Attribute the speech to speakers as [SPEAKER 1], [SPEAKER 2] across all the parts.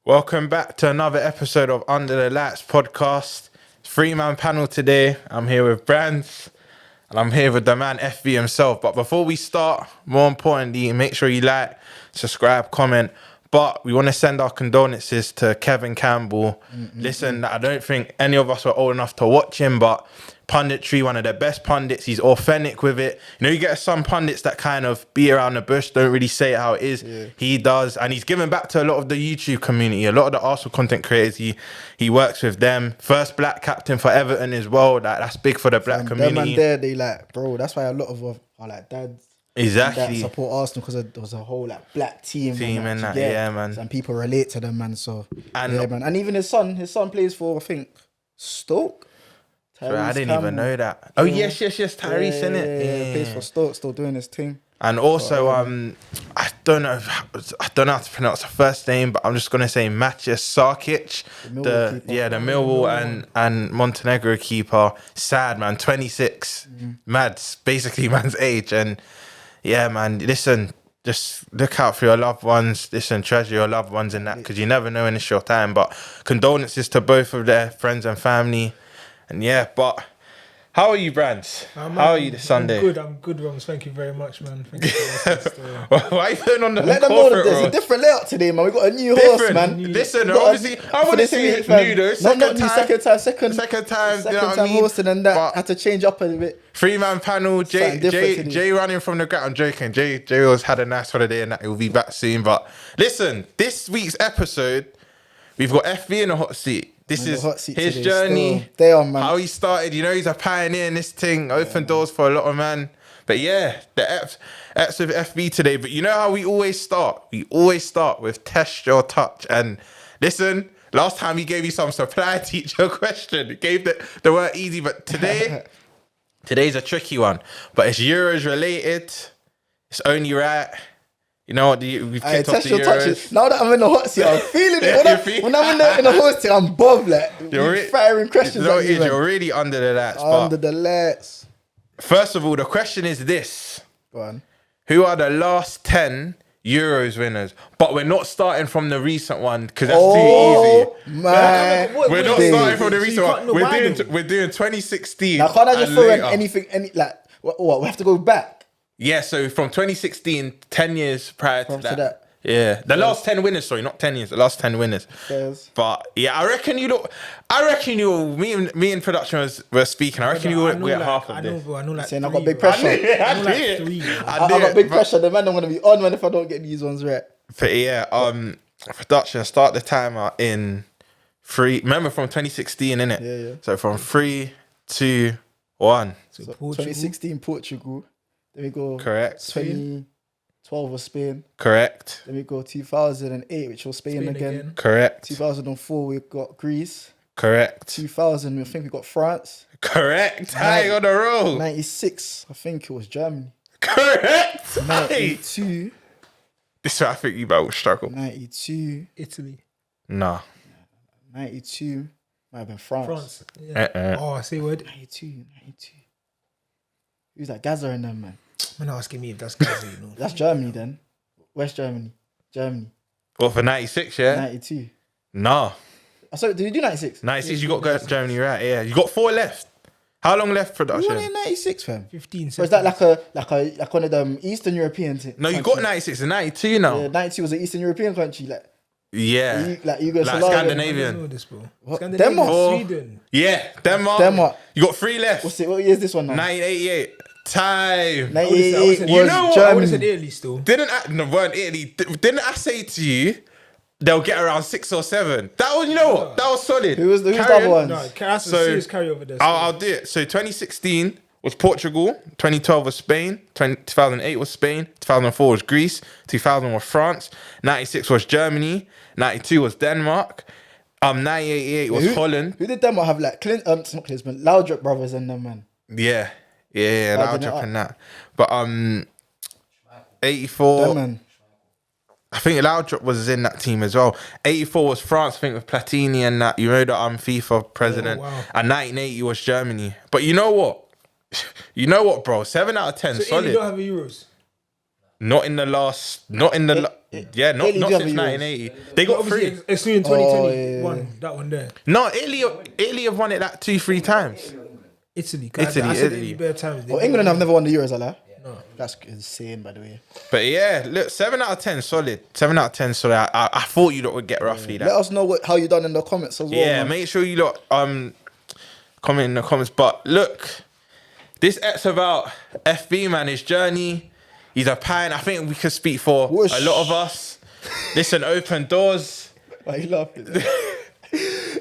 [SPEAKER 1] Welcome back to another episode of Under the Lights podcast. Three-man panel today. I'm here with Brands and I'm here with the man FB himself. But before we start, more importantly, make sure you like, subscribe, comment. But we want to send our condolences to Kevin Campbell. Listen, I don't think any of us were old enough to watch him, but punditry, one of the best pundits. He's authentic with it. You know, you get some pundits that kind of beat around the bush, don't really say it how it is. Yeah. He does, and he's given back to a lot of the YouTube community, a lot of the Arsenal content creators. He works with them. First black captain for Everton as well. That's big for the black community.
[SPEAKER 2] Them and there, they like, bro. That's why a lot of our like dads.
[SPEAKER 1] Exactly.
[SPEAKER 2] That support Arsenal because there was a whole like black team
[SPEAKER 1] and that, yeah, man.
[SPEAKER 2] And people relate to them, man. So yeah, man. And even his son plays for, I think, Stoke.
[SPEAKER 1] I didn't even know that. Oh yes, Tyrese, innit?
[SPEAKER 2] Yeah, plays for Stoke, still doing his thing.
[SPEAKER 1] And also, I don't know how to pronounce the first name, but I'm just gonna say Matija Sarkic, the Millwall and Montenegro keeper. Sad, man. 26, man's age, and yeah, man. Listen, just look out for your loved ones. Listen, treasure your loved ones in that, because you never know when it's your time. But condolences to both of their friends and family. And yeah, but how are you, Brands? How are you this Sunday?
[SPEAKER 3] I'm good, Roms. Thank you very much, man. Thank you
[SPEAKER 1] Why are you putting on the
[SPEAKER 2] Let them know that there's a different layout today, man. We got a new horse, man.
[SPEAKER 1] Listen, obviously, I want to say new though. Second time, you know what I mean?
[SPEAKER 2] Horse, and then that had to change up a bit.
[SPEAKER 1] Three-man panel, Jay running from the ground. I'm joking. Jay was had a nice holiday and that he'll be back soon. But listen, this week's episode, we've got FB in the hot seat. This is his journey, how he started. You know, he's a pioneer in this thing, opened doors for a lot of man. But yeah, the Eps with FB today. But you know how we always start? We always start with test your touch. And listen, last time he gave you some supply teacher question. It gave the word easy, but today's a tricky one. But it's Euros related. It's only right. You know what? We've kicked off the Euros.
[SPEAKER 2] Now that I'm in the hot seat, I'm feeling it. When I'm in the hot seat, I'm bob like firing questions.
[SPEAKER 1] You're really under the lights.
[SPEAKER 2] Under the lights.
[SPEAKER 1] First of all, the question is this:
[SPEAKER 2] Go on.
[SPEAKER 1] Who are the last 10 Euros winners? But we're not starting from the recent one because that's too easy.
[SPEAKER 2] Man,
[SPEAKER 1] we're not starting from the recent one. We're doing 2016.
[SPEAKER 2] Now, can't I just throw in anything? What? We have to go back.
[SPEAKER 1] Yeah, so from 2016, 10 years prior to that. Yeah, the last 10 winners, sorry, not 10 years, the last 10 winners.
[SPEAKER 2] Yes.
[SPEAKER 1] But yeah, I reckon me and production were speaking. I reckon we're half of this.
[SPEAKER 3] I know like
[SPEAKER 2] saying I got big pressure.
[SPEAKER 1] I
[SPEAKER 2] got big pressure. The man I'm gonna be on, man, if I don't get these ones right.
[SPEAKER 1] But yeah, production, start the timer in 3. Remember from 2016, innit?
[SPEAKER 2] Yeah.
[SPEAKER 1] So from 3, 2, 1.
[SPEAKER 2] So 2016 Portugal. Then we go
[SPEAKER 1] correct.
[SPEAKER 2] 2012 was Spain.
[SPEAKER 1] Correct.
[SPEAKER 2] Then we go 2008, which was Spain again.
[SPEAKER 1] Correct.
[SPEAKER 2] 2004 we got Greece.
[SPEAKER 1] Correct.
[SPEAKER 2] 2000 I think we got France.
[SPEAKER 1] Correct. Hang on the roll.
[SPEAKER 2] 96 I think it was Germany.
[SPEAKER 1] Correct.
[SPEAKER 2] 92.
[SPEAKER 1] This is where I think you both struggle.
[SPEAKER 2] 92
[SPEAKER 3] Italy.
[SPEAKER 1] Nah.
[SPEAKER 2] 92 might have been France.
[SPEAKER 3] Yeah. Oh, I see word.
[SPEAKER 2] 92. Who's that? Gaza and them, man.
[SPEAKER 3] Man asking me if that's Gaza, you know.
[SPEAKER 2] That's Germany then. West Germany.
[SPEAKER 1] What, for 96, yeah?
[SPEAKER 2] 92.
[SPEAKER 1] Nah.
[SPEAKER 2] Sorry, did you do 96?
[SPEAKER 1] 96, you got Germany right, yeah. You got 4 left. How long left production?
[SPEAKER 2] You won in 96, fam.
[SPEAKER 3] 15 seconds.
[SPEAKER 2] Or is that like one of them Eastern European things?
[SPEAKER 1] No, you got 96 and 92 now.
[SPEAKER 2] Yeah, 92 was an Eastern European country, like.
[SPEAKER 1] Yeah.
[SPEAKER 2] Like Yugoslavia.
[SPEAKER 1] Like Scandinavian.
[SPEAKER 3] I don't know this, bro.
[SPEAKER 2] Denmark.
[SPEAKER 3] Sweden.
[SPEAKER 1] Yeah, Denmark. You got 3 left.
[SPEAKER 2] What year is this one now?
[SPEAKER 1] 1988. Time.
[SPEAKER 2] 1988 was
[SPEAKER 1] you know what?
[SPEAKER 2] Germany.
[SPEAKER 3] I would have said Italy still.
[SPEAKER 1] Weren't Italy. Didn't I say to you, they'll get around 6 or 7? That was, you know what? That was solid.
[SPEAKER 2] Who's the other ones?
[SPEAKER 3] No, that's a serious carryover there.
[SPEAKER 1] I'll do it. So 2016 was Portugal. 2012 was Spain. 2008 was Spain. 2004 was Greece. 2000 was France. 96 was Germany. 92 was Denmark. 1988 was Holland.
[SPEAKER 2] Who did Denmark have? Like not Klinsmann, Laudrup brothers and them, man.
[SPEAKER 1] Yeah, Laudrup and that. But 84.
[SPEAKER 2] Them, man.
[SPEAKER 1] I think Laudrup was in that team as well. 84 was France, I think, with Platini and that. You know, the FIFA president.
[SPEAKER 3] Oh, wow.
[SPEAKER 1] And 1980 was Germany. But you know what? You know what, bro? 7 out of 10,
[SPEAKER 3] so
[SPEAKER 1] solid.
[SPEAKER 3] Italy don't have a Euros.
[SPEAKER 1] Not in the last, not in the, not
[SPEAKER 2] Italy
[SPEAKER 1] not
[SPEAKER 2] the
[SPEAKER 1] since
[SPEAKER 2] other Euros.
[SPEAKER 1] 1980. They got
[SPEAKER 3] Obviously,
[SPEAKER 1] three.
[SPEAKER 3] excluding 2021, that one there.
[SPEAKER 1] No, Italy have won it like 2-3 times.
[SPEAKER 3] Italy.
[SPEAKER 1] Italy.
[SPEAKER 3] Italy. Bare times.
[SPEAKER 2] Oh, England have never won the Euros, I lie. No. That's insane, by the way.
[SPEAKER 1] But yeah, look, 7 out of 10 solid. 7 out of 10 solid. I thought you lot would get roughly that.
[SPEAKER 2] Let us know how you done in the comments as well.
[SPEAKER 1] Yeah,
[SPEAKER 2] man.
[SPEAKER 1] make sure you lot comment in the comments. But look, this X about FB, man, his journey. He's a pioneer. I think we could speak for a lot of us. Listen, open doors.
[SPEAKER 2] Why you laughing?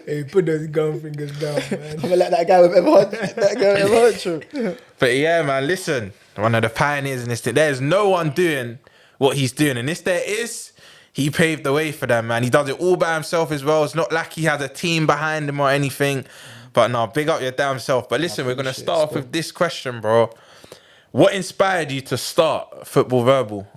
[SPEAKER 3] Hey, put those gun fingers down, man.
[SPEAKER 2] I'm gonna let that guy with Everhard.
[SPEAKER 1] But yeah, man, listen. One of the pioneers in this thing. There's no one doing what he's doing. And if there is, he paved the way for them, man. He does it all by himself as well. It's not like he has a team behind him or anything. But no, big up your damn self. But listen, we're going to start off with this question, bro. What inspired you to start Football Verbal?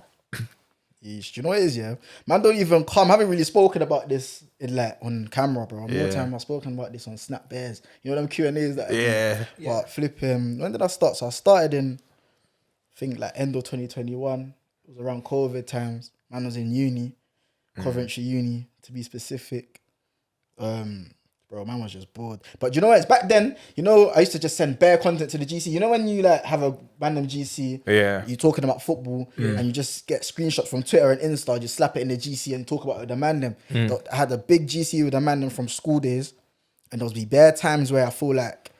[SPEAKER 2] Yeesh, do you know what it is, yeah? Man don't even come. I haven't really spoken about this in like on camera, bro. More time I've spoken about this on Snap Bears. You know them Q&As that I do? But flipping, when did I start? So I started in, I think like end of 2021. It was around COVID times. Man was in uni, Coventry Uni to be specific. Bro, man was just bored. But you know what? It's back then, you know, I used to just send bare content to the GC. You know when you like have a random GC, you're talking about football and you just get screenshots from Twitter and Insta, just slap it in the GC and talk about it with the man them. I had a big GC with the man them from school days, and there was be bare times where I feel like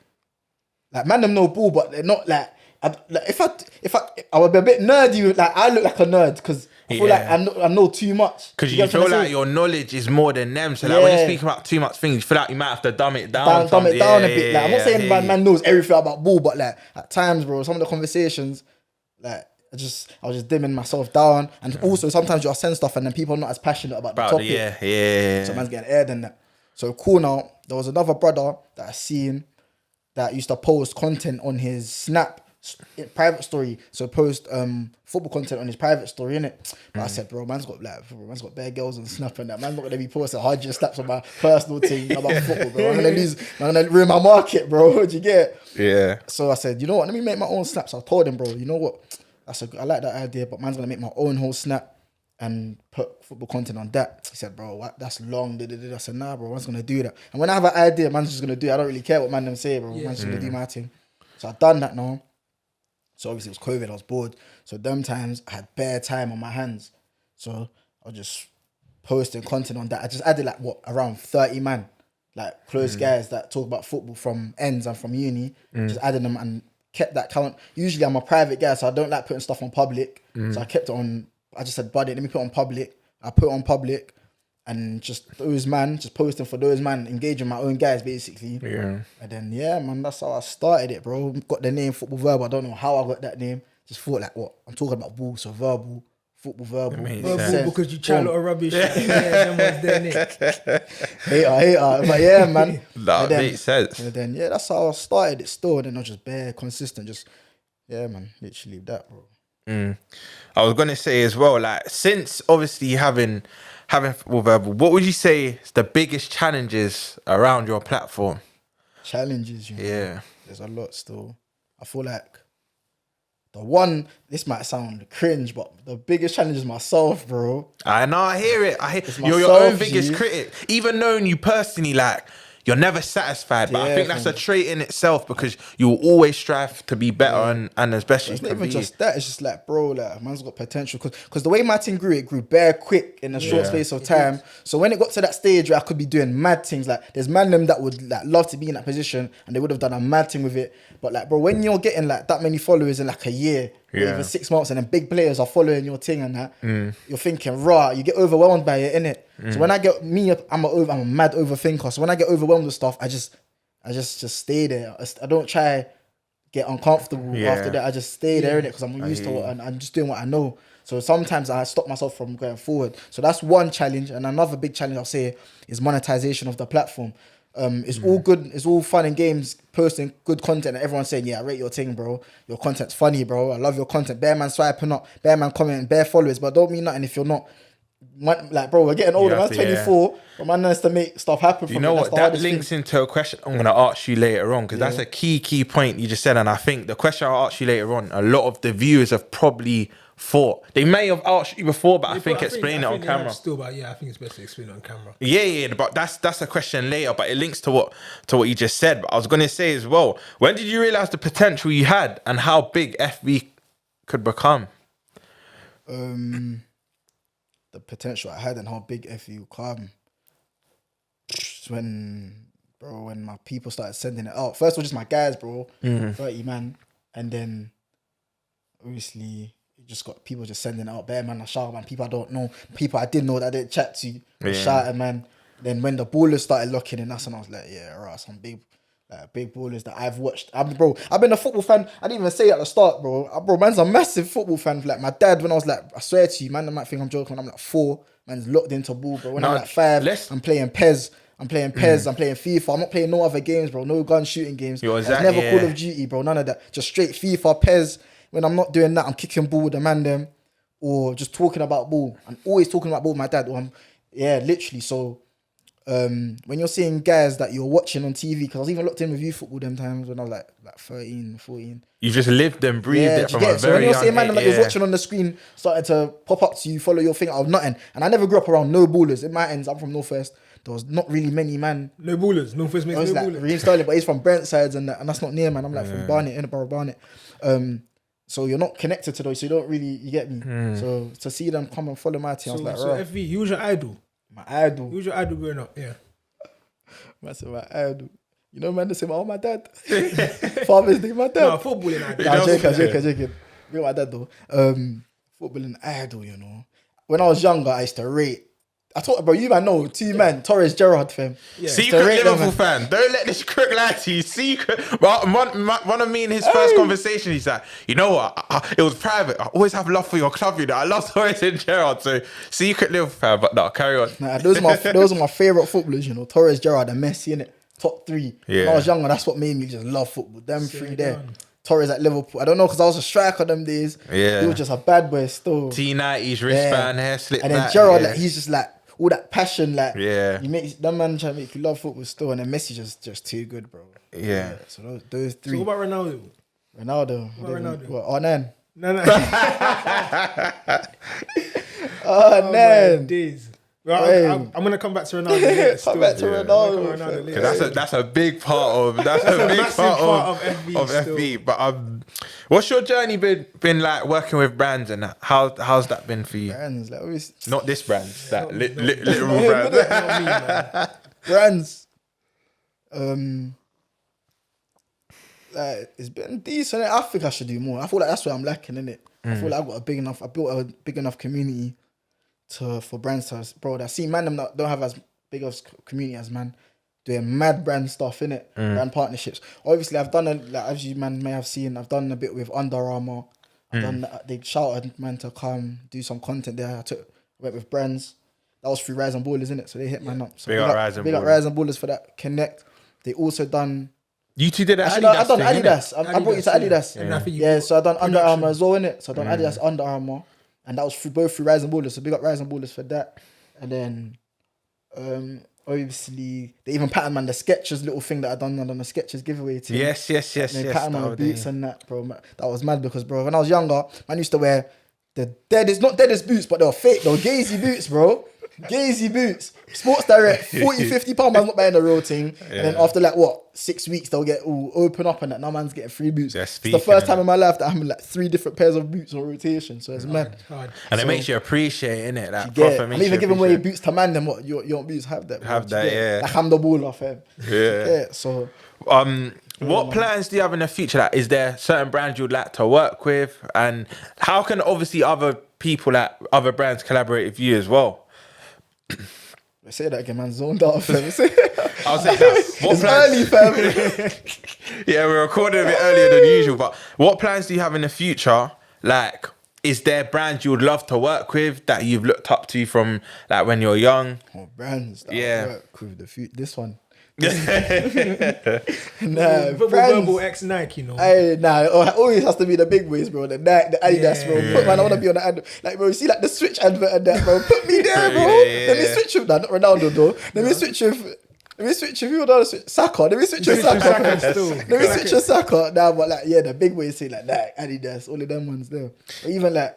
[SPEAKER 2] man them know ball, but they're not like, if I would be a bit nerdy, like I look like a nerd because I feel like I know too much.
[SPEAKER 1] Because you feel like your knowledge is more than them. So like when you speak about too much things, you feel like you might have to dumb it down.
[SPEAKER 2] Dumb it down a bit. Like I'm not saying man knows everything about ball, but like at times, bro, some of the conversations, like I was just dimming myself down. And also sometimes you'll send stuff and then people are not as passionate about the topic. So man's getting aired and that. So cool now. There was another brother that I seen that used to post content on his Snap private story, so post football content on his private story, innit? But I said, bro, man's got bare girls on Snap and that. Man's not gonna be posting 100 snaps on my personal thing about football, bro. I'm gonna ruin my market, bro. What'd you get? Yeah. So I said, you know what? Let me make my own snaps. I told him, bro, you know what? I like that idea, but man's gonna make my own whole snap and put football content on that. He said, bro, what? That's long. I said, nah, bro, man's gonna do that. And when I have an idea, man's just gonna do it. I don't really care what man them say, bro. Man's just gonna do my thing. So I've done that now. So obviously it was COVID, I was bored. So them times I had bare time on my hands. So I was just posting content on that. I just added like around 30 man, like close guys that talk about football from ends and from uni. Just added them and kept that count. Usually I'm a private guy, so I don't like putting stuff on public. So I kept it on, I just said, buddy, let me put it on public. I put it on public and just posting for those man, engaging my own guys basically. Yeah. And then man, that's how I started it, bro. Got the name Football Verbal. I don't know how I got that name. Just thought like, what? I'm talking about ball, so verbal, Football Verbal.
[SPEAKER 3] Verbal because you chat a lot of rubbish. Them ones there,
[SPEAKER 2] hater. But yeah, man.
[SPEAKER 1] That makes sense.
[SPEAKER 2] And then that's how I started it still. And then I was just bare consistent. Just man, literally that, bro.
[SPEAKER 1] I was gonna say as well, like since obviously having Football Verbal, what would you say is the biggest challenges around your platform?
[SPEAKER 2] Challenges, you know? There's a lot still. I feel like this might sound cringe, but the biggest challenge is myself, bro.
[SPEAKER 1] I know, I hear it. You're your own biggest critic. Even knowing you personally, like, you're never satisfied, but I think that's a trait in itself because you will always strive to be better and as best you can be.
[SPEAKER 2] It's not even just that, it's just like, bro, like, man's got potential. Because the way my thing grew, it grew bare quick in a short space of time. So when it got to that stage where I could be doing mad things, like, there's man them that would like love to be in that position and they would have done a mad thing with it. But like, bro, when you're getting like that many followers in like a year, or even 6 months, and then big players are following your thing and that, you're thinking, raw, you get overwhelmed by it, innit? So when I get I'm a mad overthinker. So when I get overwhelmed with stuff, I just stay there. I don't try get uncomfortable after that. I just stay there, innit? Because I'm used to it and I'm just doing what I know. So sometimes I stop myself from going forward. So that's one challenge. And another big challenge I'll say is monetization of the platform. It's all good, it's all fun and games, posting good content and everyone's saying, yeah, I rate your thing, bro. Your content's funny, bro. I love your content. Bear man swiping up, bear man commenting, bare followers, but don't mean nothing if you're not. Like, bro, we're getting older. Man's 24, but man has to make stuff happen.
[SPEAKER 1] You know what? That links into a question I'm going to ask you later on because that's a key point you just said. And I think the question I'll ask you later on, a lot of the viewers have probably thought? They may have asked you before, but I think explain it on camera.
[SPEAKER 3] Still, but yeah, I think it's best to explain it on camera.
[SPEAKER 1] Yeah, but that's a question later. But it links to what you just said. But I was gonna say as well, when did you realize the potential you had and how big FB could become?
[SPEAKER 2] The potential I had and how big FB would come. When my people started sending it out. First of all, just my guys, bro. 30 man, and then obviously. Just got people just sending out bare man, I shout man, people I don't know, people I did know that I didn't chat to, shouting man. Then when the ballers started locking in, that's when I was like, yeah, right, some big ballers that I've watched. I've been a football fan. I didn't even say it at the start, bro. Man's a massive football fan. Like my dad, when I was like, I swear to you, man, they might think I'm joking. When I'm like 4, man's locked into ball, bro. When I'm like 5, I'm playing PES. I'm playing FIFA. I'm not playing no other games, bro. No gun shooting games. It's never Call of Duty, bro. None of that. Just straight FIFA, PES. When I'm not doing that, I'm kicking ball with the man them, or just talking about ball. I'm always talking about ball with my dad. Literally. So when you're seeing guys that you're watching on TV, because I was even locked in with youth football them times when I was like 13, 14.
[SPEAKER 1] You just lived and breathed it from a very young age.
[SPEAKER 2] So when you're seeing man that you're watching on the screen starting to pop up to you, follow your thing out of nothing. And I never grew up around no ballers. In my ends, I'm from Northwest. There was not really many man.
[SPEAKER 3] No ballers. Northwest makes no ballers.
[SPEAKER 2] Raheem Sterling, but he's from Brent sides and that's not near, man. I'm like from Barnet, Edinburgh, Barnet. So you're not connected to those, so you don't really, you get me? So to see them come and follow my team, I was like,
[SPEAKER 3] so FV, he was your idol?
[SPEAKER 2] My idol.
[SPEAKER 3] He was your idol growing up, yeah.
[SPEAKER 2] That's my idol. You know, man, they say, my dad. Father's Day, my dad.
[SPEAKER 3] No, footballing idol.
[SPEAKER 2] Nah, joking. Real my dad though. Footballing idol, you know. When I was younger, I used to rate. I thought, bro, you man know, 2 man, Torres, Gerrard, fam.
[SPEAKER 1] Yeah. Secret Liverpool fan. Don't let this crook lie to you. Secret. One of me in his first conversation, he's like, you know what? It was private. I always have love for your club, you know. I love Torres and Gerrard. So, secret Liverpool fan, but no, carry on.
[SPEAKER 2] Nah, those are my favourite footballers, you know. Torres, Gerrard, and Messi, innit? Top 3.
[SPEAKER 1] Yeah.
[SPEAKER 2] When I was younger, that's what made me just love football. Them 3 there. Torres at Liverpool. I don't know, because I was a striker them days.
[SPEAKER 1] Yeah.
[SPEAKER 2] He was just a bad boy still.
[SPEAKER 1] T90s, wristband, hair, slip
[SPEAKER 2] and then
[SPEAKER 1] back.
[SPEAKER 2] Gerrard, like, he's just like, all that passion, like,
[SPEAKER 1] you
[SPEAKER 2] make that man trying to make you love football still, and then Messi just too good, bro.
[SPEAKER 1] Yeah.
[SPEAKER 2] So those 3.
[SPEAKER 3] So what about Ronaldo?
[SPEAKER 2] Ronaldo. What? R9?
[SPEAKER 3] No.
[SPEAKER 2] R9.
[SPEAKER 3] Days. Well, I'm gonna come back to Ronaldo later.
[SPEAKER 2] Come back to Ronaldo.
[SPEAKER 1] That's a big part of FB. But what's your journey been like working with brands, and how's that been for you?
[SPEAKER 2] Brands, like always.
[SPEAKER 1] Not this brand, that literal brand.
[SPEAKER 2] Brands. Like, it's been decent. I think I should do more. I feel like that's where I'm lacking, innit? I feel like I built a big enough community for brands to, bro. I see man them that don't have as big of community as man doing mad brand stuff, innit? Brand partnerships. Obviously, I've done as you man may have seen, I've done a bit with Under Armour. They shouted man to come do some content there. I went with brands. That was through Rise and Ballers, innit? So they hit man up. So big up Rise and Ballers for that connect. They also done.
[SPEAKER 1] You two did
[SPEAKER 2] Actually, Adidas. I've done Adidas. I brought you to Adidas. Yeah, so I done Under Armour as well, innit? So I done Adidas, Under Armour. And that was both through Rise and Ballers. So big up Rise and Ballers for that. And then obviously they even patterned man the Skechers little thing that I done on the Skechers giveaway team.
[SPEAKER 1] Yes.
[SPEAKER 2] They patterned on the boots and that, bro. That was mad because, bro, when I was younger, man used to wear the not deadest boots, but they were fake. They were Gazy boots, bro. Gazy boots. Sports Direct, 40, 50 pounds, man's not buying the real thing. Yeah. And then after 6 weeks, they'll get open up and that. Now man's getting free boots. It's the first time in my life that I'm like 3 different pairs of boots on rotation. So it's mad.
[SPEAKER 1] And it makes you appreciate, innit?
[SPEAKER 2] I'm even giving away boots to man them. What you want boots? Have that.
[SPEAKER 1] Yeah.
[SPEAKER 2] Like I'm the baller, fam.
[SPEAKER 1] Yeah.
[SPEAKER 2] So
[SPEAKER 1] what plans do you have in the future? Like, is there certain brands you'd like to work with? And how can obviously other people at other brands collaborate with you as well?
[SPEAKER 2] I say that again, man. Zoned out, fam.
[SPEAKER 1] I'll say that.
[SPEAKER 2] It's early, fam.
[SPEAKER 1] Yeah, we're recording a bit earlier than usual. But what plans do you have in the future? Like, is there brands you would love to work with that you've looked up to from like when you're young?
[SPEAKER 2] Oh, brands that I work with this one.
[SPEAKER 3] Verbal X Nike, you know.
[SPEAKER 2] It always has to be the big boys, bro. The Nike, the Adidas, bro. Man, I want to be on the advert. Like, bro, you see like the Switch advert and that, bro. Put me there, bro. Let me switch with that, not Ronaldo, though. Let me switch with who would switch? Saka. Let me switch with Saka. Let me switch with Saka. Nah, but the big boys say like Nike, Adidas, all of them ones there. But even like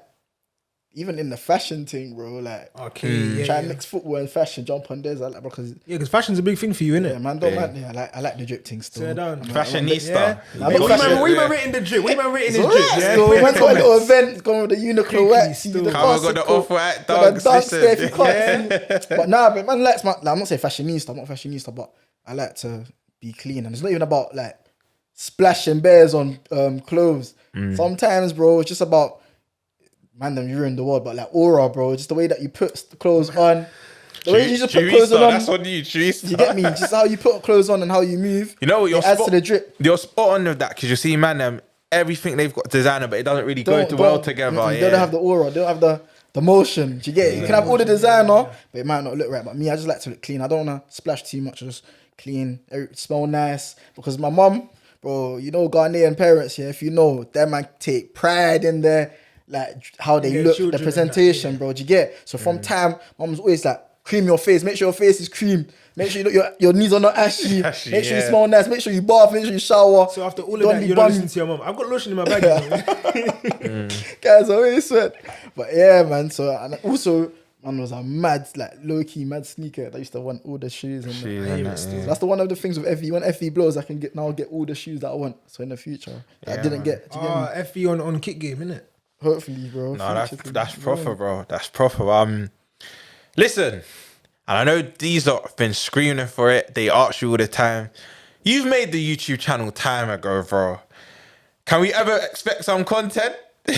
[SPEAKER 2] even in the fashion thing, bro, like try and mix football and fashion, jump on this, I like, because
[SPEAKER 3] because fashion's a big thing for you, innit?
[SPEAKER 2] yeah, man, don't mind. Yeah, I like the drip thing still.
[SPEAKER 3] Sit down.
[SPEAKER 1] Fashionista.
[SPEAKER 3] We were rating the drip. We were rating the drip. Yeah,
[SPEAKER 2] So we went to a little event, going with the Uniqlo wax, the
[SPEAKER 1] Come on, got the off-white dogs.
[SPEAKER 2] there if you can't see. But nah, but man likes like, I'm not saying fashionista, I'm not fashionista, but I like to be clean, and it's not even about like splashing bears on clothes. Sometimes, bro, it's just about man, them you ruin the world, but like aura, bro, just the way that you put the clothes on. The way you just put clothes on.
[SPEAKER 1] That's on you, Trees.
[SPEAKER 2] You get me? Just how you put clothes on and how you move.
[SPEAKER 1] You know what? You're
[SPEAKER 2] adds to the drip.
[SPEAKER 1] You're spot on with that because you see, man, everything they've got designer, but it doesn't really go well together.
[SPEAKER 2] They don't have the aura. They don't have the motion. Do you get it? You can have all the designer, but it might not look right. But me, I just like to look clean. I don't want to splash too much. Just clean, smell nice. Because my mum, bro, you know Ghanaian parents, yeah, if you know, them man take pride in their, like, how they look, the presentation, bro. Do you get it? So from time, mum's always like, cream your face. Make sure your face is cream. Make sure your knees are not ashy. Make sure you smell nice. Make sure you bath. Make sure you shower.
[SPEAKER 3] So after all of that, you're not listening to your mum. I've got lotion in my bag.
[SPEAKER 2] Guys, I always sweat. But yeah, man. So and also, man was a mad, like low key mad sneaker. I used to want all the shoes and that's the one of the things with FV. When FV blows, I can get all the shoes that I want. So in the future, I didn't get.
[SPEAKER 3] FV on kick game, innit?
[SPEAKER 2] Hopefully, bro.
[SPEAKER 1] No, that's proper, bro. That's proper. Listen, and I know these lot have been screaming for it. They ask you all the time. You've made the YouTube channel time ago, bro. Can we ever expect some content?
[SPEAKER 2] On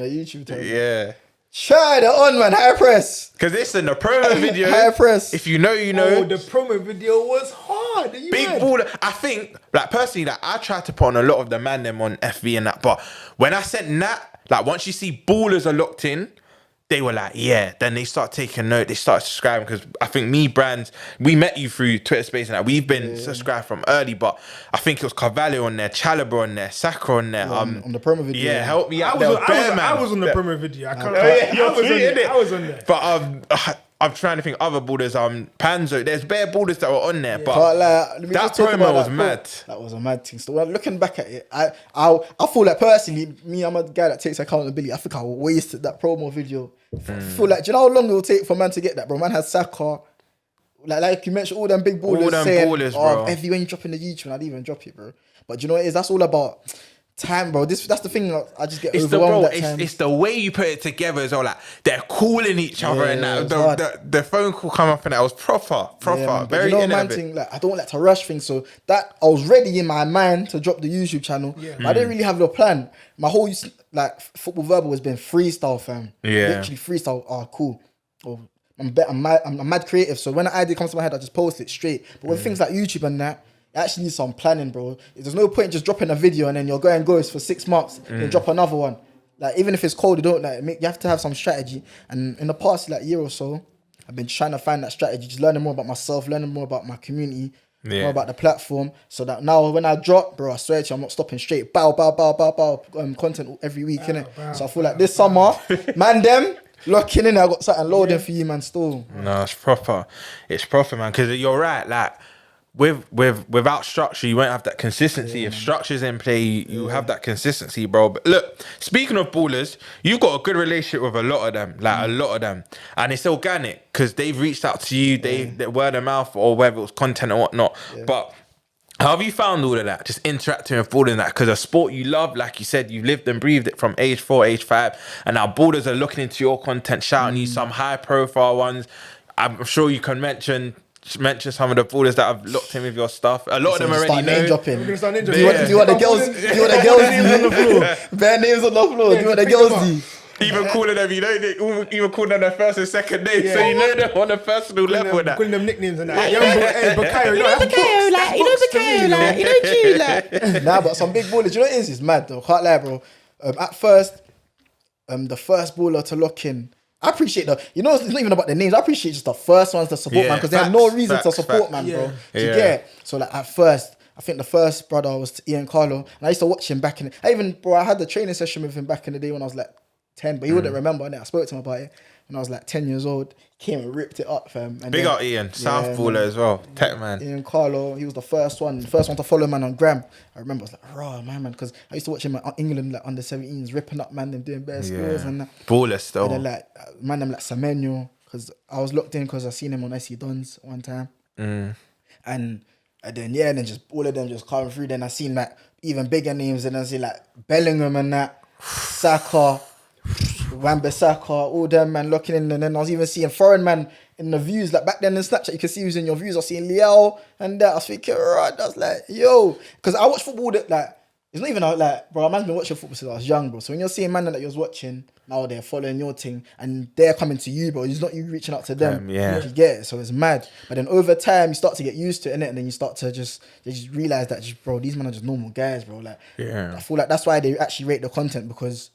[SPEAKER 2] the YouTube channel.
[SPEAKER 1] Yeah.
[SPEAKER 2] Try the on, man. High press.
[SPEAKER 1] Because listen, the promo video.
[SPEAKER 2] High press.
[SPEAKER 1] If you know, you know.
[SPEAKER 3] Oh, the promo video was hard.
[SPEAKER 1] Big baller. I think, like, personally, like, I tried to put on a lot of the man them on FV and that, but when I sent that, like, once you see ballers are locked in, they were like, yeah. Then they start taking note. They start subscribing because I think me, Brands, we met you through Twitter Space and that. We've been subscribed from early, but I think it was Carvalho on there, Chalobah on there, Saka on there.
[SPEAKER 2] On the promo video.
[SPEAKER 1] Yeah, help me out.
[SPEAKER 3] I was on the promo video. I can't. I was on there.
[SPEAKER 1] But I'm trying to think other borders. Panzo. There's bare borders that were on there, but that
[SPEAKER 2] promo
[SPEAKER 1] was mad.
[SPEAKER 2] That was a mad thing. So when looking back at it, I feel like personally, me, I'm a guy that takes accountability. I think I wasted that promo video. I feel like, do you know how long it will take for man to get that, bro? Man has Saka. Like you mentioned, all them big ballers
[SPEAKER 1] all them
[SPEAKER 2] saying,
[SPEAKER 1] ballers, bro.
[SPEAKER 2] Every when you drop in the YouTube, I didn't even drop it, bro. But do you know what it is? That's all about time, bro. That's the thing. I just get overwhelmed at times.
[SPEAKER 1] It's the way you put it together as well. Like they're calling each other and that. The phone call come up and that was proper. Very
[SPEAKER 2] man thing, like I don't like to rush things. So that I was ready in my mind to drop the YouTube channel. But I didn't really have a plan. My whole like football verbal has been freestyle, fam. Literally freestyle. Oh, cool. I'm mad creative. So when an idea comes to my head, I just post it straight. But with things like YouTube and that, it actually needs some planning, bro. There's no point just dropping a video and then you're going ghost for 6 months and drop another one. Like even if it's cold, you have to have some strategy. And in the past like year or so, I've been trying to find that strategy, just learning more about myself, learning more about my community, more about the platform. So that now when I drop, bro, I swear to you, I'm not stopping straight. Bow, content every week, innit? So I feel like this summer, man, them locking in. I got something loading for you, man. Still.
[SPEAKER 1] No, it's proper. It's proper, man. Because you're right. Like without structure, you won't have that consistency. If structure's in play, you have that consistency, bro. But look, speaking of ballers, you've got a good relationship with a lot of them, and it's organic because they've reached out to you. They word of mouth or whether it was content or whatnot. But how have you found all of that? Just interacting with ballers, that because a sport you love, like you said, you lived and breathed it from age 4, age 5, and now ballers are looking into your content, shouting you some high profile ones. I'm sure you can mention some of the ballers that have locked in with your stuff. A lot of them already know.
[SPEAKER 2] Name dropping. Do you want the girls? Do you want the girls? Names on the floor. Bare names on the floor. Do you want the girls?
[SPEAKER 1] Even calling them, even calling them their first and second name, so you know them on a personal level.
[SPEAKER 3] Calling them nicknames and that. Bakayo,
[SPEAKER 2] Jude, Nah, but some big ballers. You know what it is? It's mad though. Can't lie, bro. At first, the first baller to lock in. I appreciate it's not even about the names. I appreciate just the first ones to support man because they have no reason to support man, bro. So like at first, I think the first brother was Ian Carlo, and I used to watch him back in. I had the training session with him back in the day when I was like 10, but he wouldn't remember. And I spoke to him about it. when I was like 10 years old. Came and ripped it up, fam. And
[SPEAKER 1] Big up Ian, South baller as well, tech man.
[SPEAKER 2] Ian Carlo, he was the first one to follow man on Gram. I remember I was like, raw, man, because I used to watch him at England, like under 17s, ripping up man, them doing bare skills and that.
[SPEAKER 1] Baller still.
[SPEAKER 2] And then like, man, them like Semenyo, because I was locked in because I seen him on SC Dons one time. And then, and then just all of them just coming through. Then I seen like even bigger names, and I see like Bellingham and that, Saka, Wan-Bissaka, all them man looking in, and then I was even seeing foreign man in the views. Like back then in Snapchat, you could see who's in your views. I was seeing Liao and that. I was thinking, right, that's like, yo, because I watch football that like it's not even like, bro, man's been watching football since I was young, bro. So when you're seeing man that you was watching, now they're following your thing and they're coming to you, bro. It's not you reaching out to them. You get it. So it's mad. But then over time, you start to get used to it, innit? And then you start to just realize that, bro, these men are just normal guys, bro. Like, I feel like that's why they actually rate the content, because,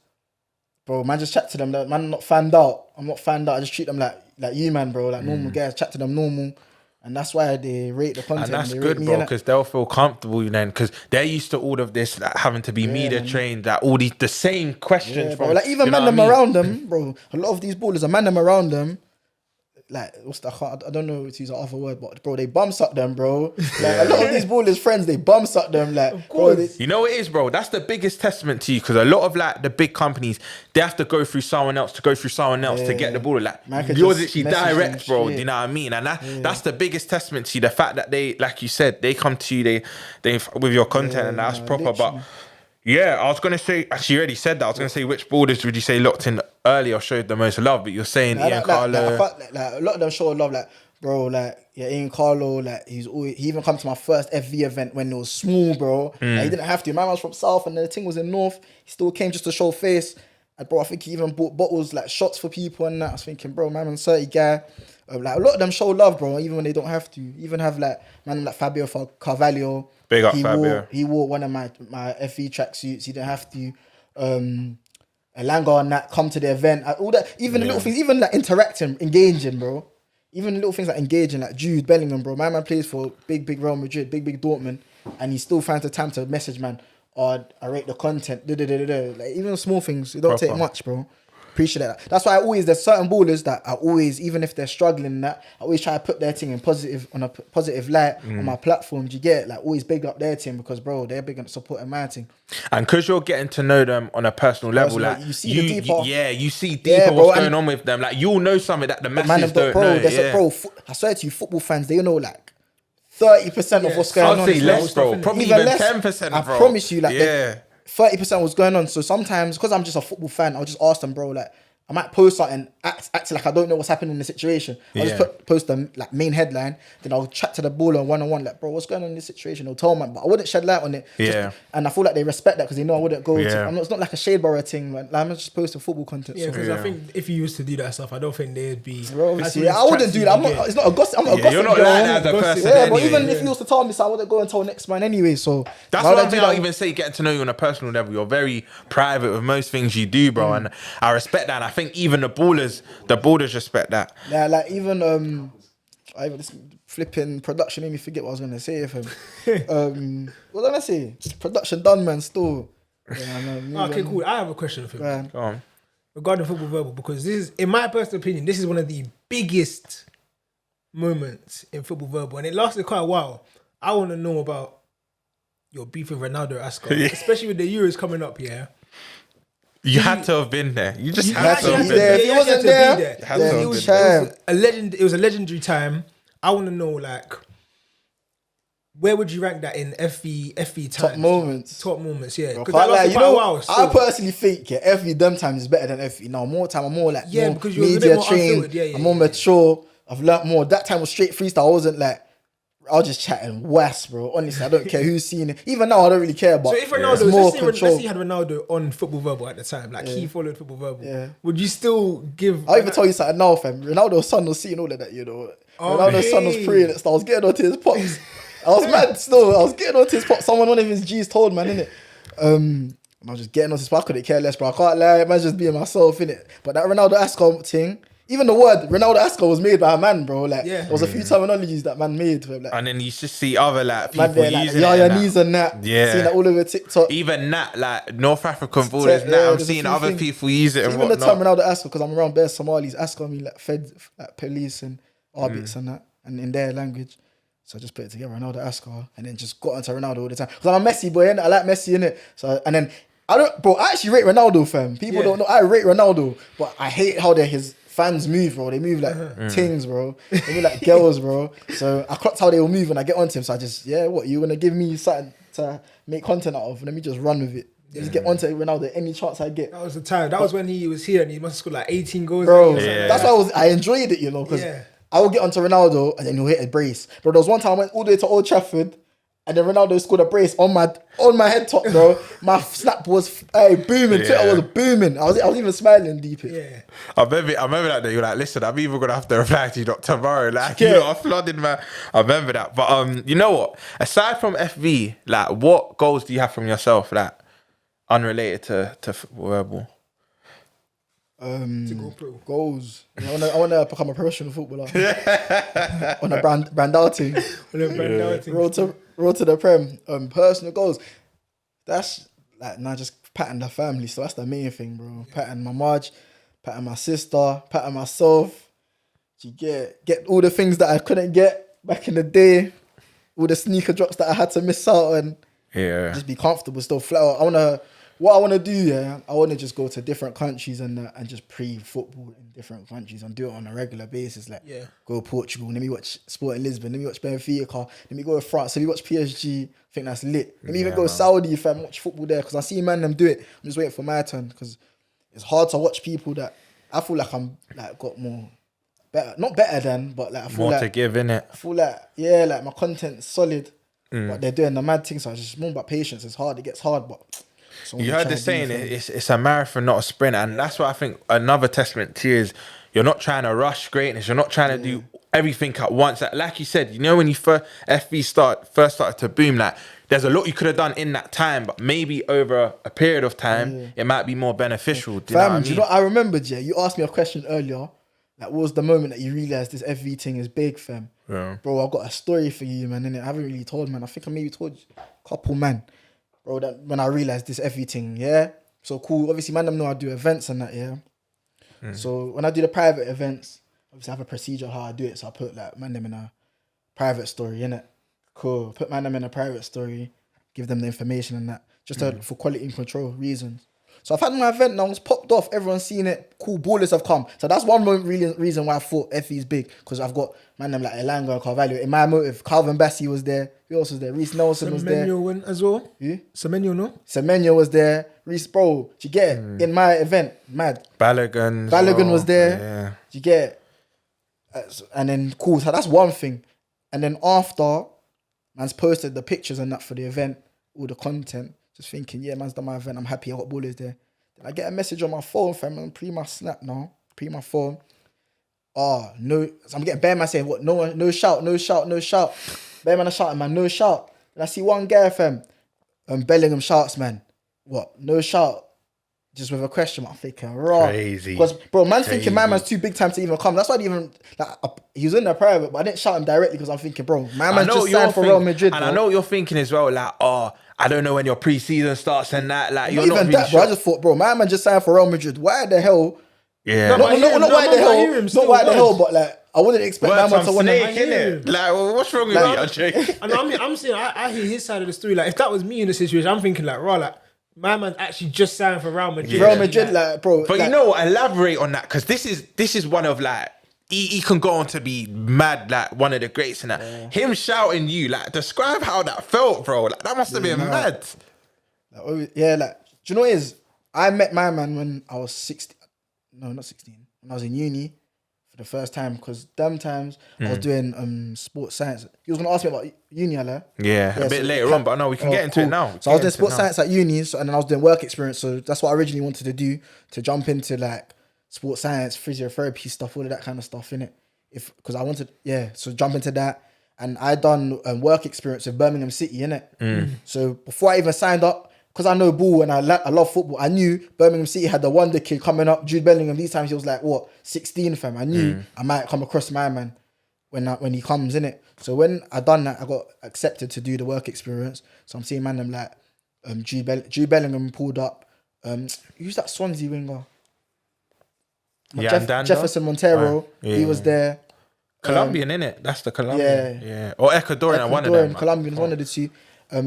[SPEAKER 2] bro, man, just chat to them. Man, not fanned out. I'm not fanned out. I just treat them like you, man, bro. Like normal guys. Chat to them normal. And that's why they rate the content.
[SPEAKER 1] And that's good, bro, because they'll feel comfortable then, because they're used to all of this, like, having to be media trained, like all the same questions.
[SPEAKER 2] Bro, like even man them around them, bro. A lot of these ballers, a man them around them, like, I don't know to use an other word, but bro, they bum suck them, bro. Like a lot of these ballers' friends, they bum suck them. Like, bro,
[SPEAKER 1] you know what it is, bro? That's the biggest testament to you, because a lot of like the big companies, they have to go through someone else to get the baller. Like yours literally direct, bro. Do you know what I mean? And that's the biggest testament to you. The fact that they, like you said, they come to you, they with your content, and that's proper.
[SPEAKER 2] Literally.
[SPEAKER 1] But yeah, I was gonna say, actually, you already said that. I was gonna say, which borders would you say locked in early or showed the most love? But you're saying Ian Carlo.
[SPEAKER 2] Like a lot of them show love, like, bro, like, Ian Carlo, like, he even come to my first FV event when it was small, bro. Like, he didn't have to. My man was from South and the thing was in North. He still came just to show face. And bro, I think he even bought bottles, like shots for people and that. I was thinking, bro, my man's 30 guy. Like, a lot of them show love, bro, even when they don't have to. Even have like man like Fabio Carvalho.
[SPEAKER 1] Big up Fabio.
[SPEAKER 2] He wore one of my FE tracksuits. He didn't have to. Elanga and that come to the event. All that, even the little things, even like interacting, engaging, bro. Even the little things like engaging, like Jude Bellingham, bro. My man plays for big Real Madrid, big Dortmund, and he still finds the time to message man, or I rate the content. Like even small things, it don't take much, bro. Appreciate that. That's why there's certain ballers that I always, even if they're struggling, that I always try to put their thing in on a positive light on my platform. Do you get it? Like always big up their team, because bro, they're big on supporting my team.
[SPEAKER 1] And because you're getting to know them on a personal level, like
[SPEAKER 2] you see the deeper.
[SPEAKER 1] You see deeper what's going on with them. Like you'll know something that the masses don't know.
[SPEAKER 2] I swear to you, football fans, they know like 30% of what's going on.
[SPEAKER 1] I'd say less, bro. Probably even 10%, bro.
[SPEAKER 2] I promise you, like 30% was going on. So sometimes, because I'm just a football fan, I'll just ask them, bro, like, I might post something, act like I don't know what's happening in the situation. I'll just post the like main headline, then I'll chat to the baller one-on-one, like, bro, what's going on in this situation? They'll tell me, but I wouldn't shed light on it. And I feel like they respect that, because they know I wouldn't go to, it's not like a shade borough thing, like, I'm just posting football content.
[SPEAKER 3] Yeah, because I think if you used to do that stuff, I don't think they'd be...
[SPEAKER 2] Bro, I wouldn't do that. It's not a gossip. I'm not a gossip.
[SPEAKER 1] You're not like that as a person.
[SPEAKER 2] Yeah, but even if you was to tell me, so I wouldn't go and tell next man anyway, so...
[SPEAKER 1] That's one thing I'll even say, getting to know you on a personal level. You're very private with most things you do, bro, and I respect that, and I think even the ballers respect that.
[SPEAKER 2] Yeah, like even this flipping production made me forget what I was gonna say of him. What was I gonna say? Production done, man. Still. Yeah,
[SPEAKER 3] okay, cool. I have a question for you.
[SPEAKER 1] Go on.
[SPEAKER 3] Regarding Football Verbal, because this is, in my personal opinion, this is one of the biggest moments in Football Verbal, and it lasted quite a while. I want to know about your beef with Ronaldo Ascot, especially with the Euros coming up. Yeah.
[SPEAKER 1] You had to have been there. You just
[SPEAKER 2] had
[SPEAKER 1] to have been
[SPEAKER 2] there.
[SPEAKER 1] there.
[SPEAKER 2] If he wasn't there,
[SPEAKER 3] it was a legend. It was a legendary time. I want to know, like, where would you rank that in FV times?
[SPEAKER 2] Top moments,
[SPEAKER 3] yeah.
[SPEAKER 2] Because I personally think FV them times is better than FV now. More time, I'm more like
[SPEAKER 3] because you're
[SPEAKER 2] media
[SPEAKER 3] more
[SPEAKER 2] trained. I'm more mature. I've learnt more. That time was straight freestyle. I wasn't like, I was just chatting west, bro. Honestly, I don't care who's seen it. Even now, I don't really care. But
[SPEAKER 3] so if Ronaldo, let's say you had Ronaldo on Football Verbal at the time, like he followed Football Verbal, would you still give?
[SPEAKER 2] I'll even tell you something now, fam. Ronaldo's son was seeing all of that, you know. Ronaldo's son was praying and stuff. I was getting onto his pops. I was mad still. I was getting onto his pops. One of his G's told, man, innit? And I was just getting onto his pops. I couldn't care less, bro. I can't lie. Man, just being myself, innit? But that Ronaldo Ascot thing, Even the word Ronaldo Asco was made by a man, bro. Like,
[SPEAKER 3] Yeah.
[SPEAKER 2] there was a few terminologies that man made. Like,
[SPEAKER 1] And then you just see other like
[SPEAKER 2] man
[SPEAKER 1] people
[SPEAKER 2] there, like,
[SPEAKER 1] using
[SPEAKER 2] yeah,
[SPEAKER 1] it.
[SPEAKER 2] your
[SPEAKER 1] and
[SPEAKER 2] knees and that.
[SPEAKER 1] Yeah.
[SPEAKER 2] Seeing that all over TikTok.
[SPEAKER 1] Even that, like North African borders,
[SPEAKER 2] Yeah,
[SPEAKER 1] I'm
[SPEAKER 2] there's a
[SPEAKER 1] seeing
[SPEAKER 2] few
[SPEAKER 1] other
[SPEAKER 2] things.
[SPEAKER 1] people use it
[SPEAKER 2] So
[SPEAKER 1] and
[SPEAKER 2] even the term
[SPEAKER 1] whatnot.
[SPEAKER 2] Ronaldo Asco, because I'm around bare Somalis, Asco me like feds, like police and arbits and that, and in their language. So I just put it together, Ronaldo Asco, and then just got onto Ronaldo all the time. Because I'm a Messi boy, innit? I like Messi, innit? So, and then, I actually rate Ronaldo, fam. People don't know, I rate Ronaldo, but I hate how his fans move, bro. They move like things, bro. They move like girls, bro. So I clocked how they will move when I get onto him. So I just, what, you want to give me something to make content out of? Let me just run with it. Just get onto Ronaldo any chance I get.
[SPEAKER 3] That was the time. That was when he was here and he must have scored like 18 goals.
[SPEAKER 2] Bro,
[SPEAKER 1] Yeah.
[SPEAKER 2] that's why I enjoyed it, you know, because I will get onto Ronaldo and then he'll hit a brace. Bro, there was one time I went all the way to Old Trafford and then Ronaldo scored a brace on my head top, bro. My snap was booming.
[SPEAKER 1] Yeah.
[SPEAKER 2] Twitter was booming. I was even smiling deep.
[SPEAKER 3] Yeah.
[SPEAKER 1] I remember that day. You're like, listen, I'm even gonna have to reply to you tomorrow. Like,
[SPEAKER 2] Yeah.
[SPEAKER 1] you know, I flooded, man. I remember that. But you know what? Aside from FV, like, what goals do you have from yourself, like, unrelated to verbal?
[SPEAKER 3] To go pro.
[SPEAKER 2] Goals. I wanna become a professional footballer. On a brand outing. Road to the Prem. Personal goals. That's like just patting the family. So that's the main thing, bro. Patting my Marge, patting my sister, patting myself. You get all the things that I couldn't get back in the day. All the sneaker drops that I had to miss out on.
[SPEAKER 1] Yeah.
[SPEAKER 2] Just be comfortable, still flat out. What I want to do, I want to just go to different countries and just pre-football in different countries and do it on a regular basis. Like, go Portugal, let me watch Sporting Lisbon, let me watch Benfica, let me go to France, let me watch PSG. I think that's lit. Let me even go Saudi if I watch football there because I see man them do it. I'm just waiting for my turn because it's hard to watch people that I feel like I'm like got more better, not better than, but like I feel
[SPEAKER 1] More
[SPEAKER 2] like
[SPEAKER 1] to give, innit?
[SPEAKER 2] I feel like like my content's solid, but they're doing the mad things. So it's just more about patience. It's hard. It gets hard, but.
[SPEAKER 1] You heard the saying, it's a marathon, not a sprint. And that's what I think another testament to you is you're not trying to rush greatness. You're not trying to do everything at once. Like you said, you know, when you first started to boom, like there's a lot you could have done in that time, but maybe over a period of time, it might be more beneficial. Do you know what I mean?
[SPEAKER 2] Do you know, I remembered, you asked me a question earlier. Like, what was the moment that you realised this FV thing is big, fam?
[SPEAKER 1] Yeah.
[SPEAKER 2] Bro, I've got a story for you, man, innit? I haven't really told, man. I think I maybe told a couple, man. Bro, that when I realised this everything, so cool. Obviously, man, them know I do events and that, So when I do the private events, obviously I have a procedure how I do it. So I put like man them in a private story, innit? Cool. Put man them in a private story, give them the information and that, just for quality and control reasons. So I've had my event now, it's popped off, everyone's seen it, cool, ballers have come. So that's one reason why I thought FE is big, because I've got man them like Elanga and Carvalho. In my motive, Calvin Bassey was there, who else was there? Reece Nelson was there.
[SPEAKER 3] Semenyo went as well.
[SPEAKER 2] Who?
[SPEAKER 3] Semenyo, no?
[SPEAKER 2] Semenyo was there. Reece, bro, do you get it? In my event, mad.
[SPEAKER 1] Balogun
[SPEAKER 2] was there.
[SPEAKER 1] Yeah.
[SPEAKER 2] Do you get it? And then cool, so that's one thing. And then after, man's posted the pictures and that for the event, all the content. Just thinking, man's done my event. I'm happy. I got ballers there. Then I get a message on my phone, fam. I'm pre my snap now. Pre my phone. No. So I'm getting bare man saying, what? No shout. Bare man are shouting, man. No shout. And I see one guy, fam. Bellingham shouts, man. What? No shout. Just with a question mark. I'm thinking, raw.
[SPEAKER 1] Crazy.
[SPEAKER 2] Because, bro, man's thinking my man's too big time to even come. That's why I didn't even, he was in the private, but I didn't shout him directly because I'm thinking, bro, my man's just signed for Real Madrid.
[SPEAKER 1] And I know what you're thinking as well, like, I don't know when your pre-season starts and that. Like, you're
[SPEAKER 2] not even
[SPEAKER 1] really
[SPEAKER 2] that, bro. I just thought, bro, my man just signed for Real Madrid. Why the hell?
[SPEAKER 1] Yeah.
[SPEAKER 2] Not why the hell, but like, I wouldn't expect my man to want
[SPEAKER 1] snake, innit? Like, what's wrong with me? I'm joking.
[SPEAKER 3] And I'm saying, I hear his side of the story. Like, if that was me in the situation, I'm thinking like, raw, like, my man actually just signed for Real Madrid.
[SPEAKER 2] Real Madrid, like, bro.
[SPEAKER 1] But you know what? Elaborate on that, because this is one of like, he can go on to be mad, like one of the greats in that. Him shouting you, like, describe how that felt, bro. Like, that must have been mad.
[SPEAKER 2] Like, do you know what it is? I met my man when I was 16. No, not 16. When I was in uni for the first time, because them times I was doing sports science. He was going to ask me about uni,
[SPEAKER 1] Yeah, a bit later on, but no, we can get into it now.
[SPEAKER 2] So I was doing sports science at uni, and then I was doing work experience. So that's what I originally wanted to do, to jump into like sports science, physiotherapy stuff, all of that kind of stuff, innit? Because I wanted, so jump into that. And I done work experience with Birmingham City, innit? So before I even signed up, because I know ball and I love football, I knew Birmingham City had the wonder kid coming up, Jude Bellingham. These times he was like, what, 16, fam? I knew I might come across my man when he comes, in it. So when I done that, I got accepted to do the work experience. So I'm seeing man them like Jude Bellingham pulled up. Who's that Swansea winger? Jefferson Montero. He was there.
[SPEAKER 1] Colombian, innit? That's the Colombian. Yeah. Or Ecuadorian, one of them.
[SPEAKER 2] Colombian, one of the two.